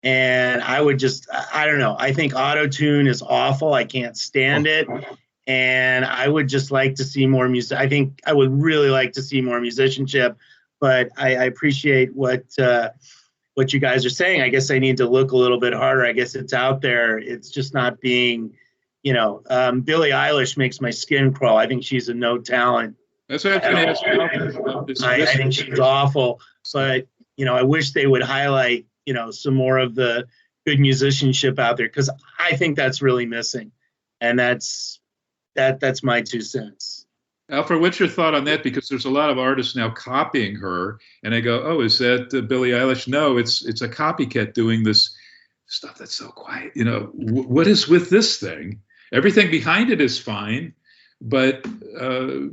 And I don't know. I think auto-tune is awful. I can't stand it. And I would just like to see more music. I think I would really like to see more musicianship, but I appreciate what you guys are saying. I guess I need to look a little bit harder. I guess it's out there. It's just not being, Billie Eilish makes my skin crawl. I think she's a no talent. That's what I was going to ask you. I think she's awful. But, I wish they would highlight, some more of the good musicianship out there, because I think that's really missing. And that's my 2 cents. Alfred, what's your thought on that? Because there's a lot of artists now copying her, and I go, "Oh, is that Billie Eilish?" No, it's a copycat doing this stuff that's so quiet. What is with this thing? Everything behind it is fine, but I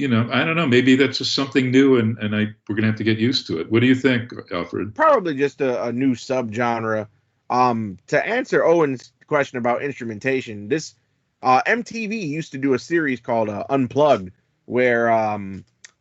don't know. Maybe that's just something new, and we're gonna have to get used to it. What do you think, Alfred? Probably just a new subgenre. To answer Owen's question about instrumentation, this MTV used to do a series called Unplugged, where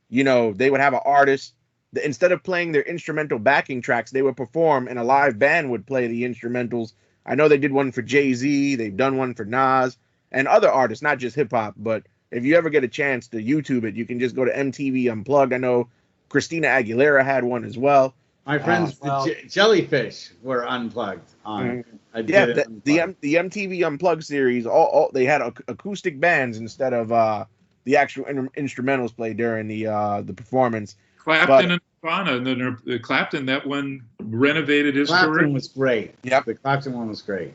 they would have an artist that instead of playing their instrumental backing tracks, they would perform, and a live band would play the instrumentals. I know they did one for Jay-Z, they've done one for Nas, and other artists, not just hip hop. But if you ever get a chance to YouTube it, you can just go to MTV Unplugged. I know Christina Aguilera had one as well. My friends, the Jellyfish were unplugged on. The MTV Unplugged series. All they had acoustic bands instead of the actual instrumentals played during the performance. Clapton and Nirvana, and then Clapton, that one renovated his career. Clapton was great. Yep, the Clapton one was great.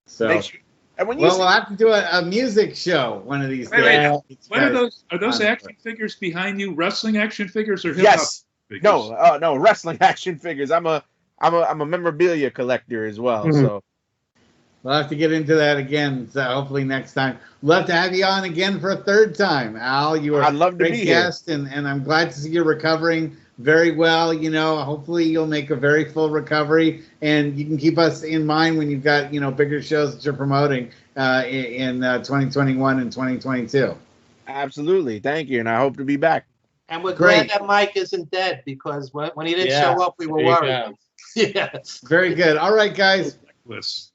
So, we'll have to do a music show one of these days. What are those? Are those action figures behind you? Wrestling action figures or hip hop? Yes. No, wrestling action figures. I'm a memorabilia collector as well. Mm-hmm. So we'll have to get into that again. So hopefully next time. Love to have you on again for a 3rd time, Al. You are a great guest, and I'm glad to see you're recovering very well. Hopefully you'll make a very full recovery, and you can keep us in mind when you've got bigger shows that you're promoting in 2021 and 2022. Absolutely, thank you, and I hope to be back. And we're glad that Mike isn't dead, because when he didn't show up, we were worried. Yeah. Very good. All right, guys. Yes.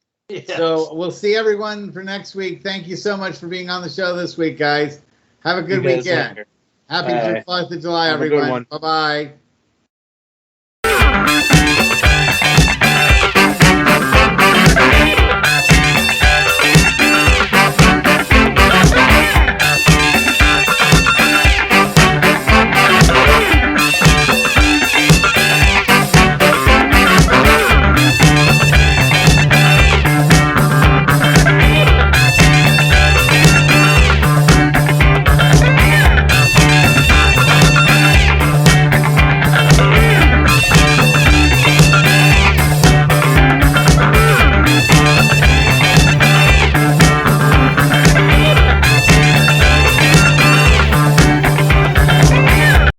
So we'll see everyone for next week. Thank you so much for being on the show this week, guys. Have a good weekend. Happy 4th of July, everyone. Bye-bye.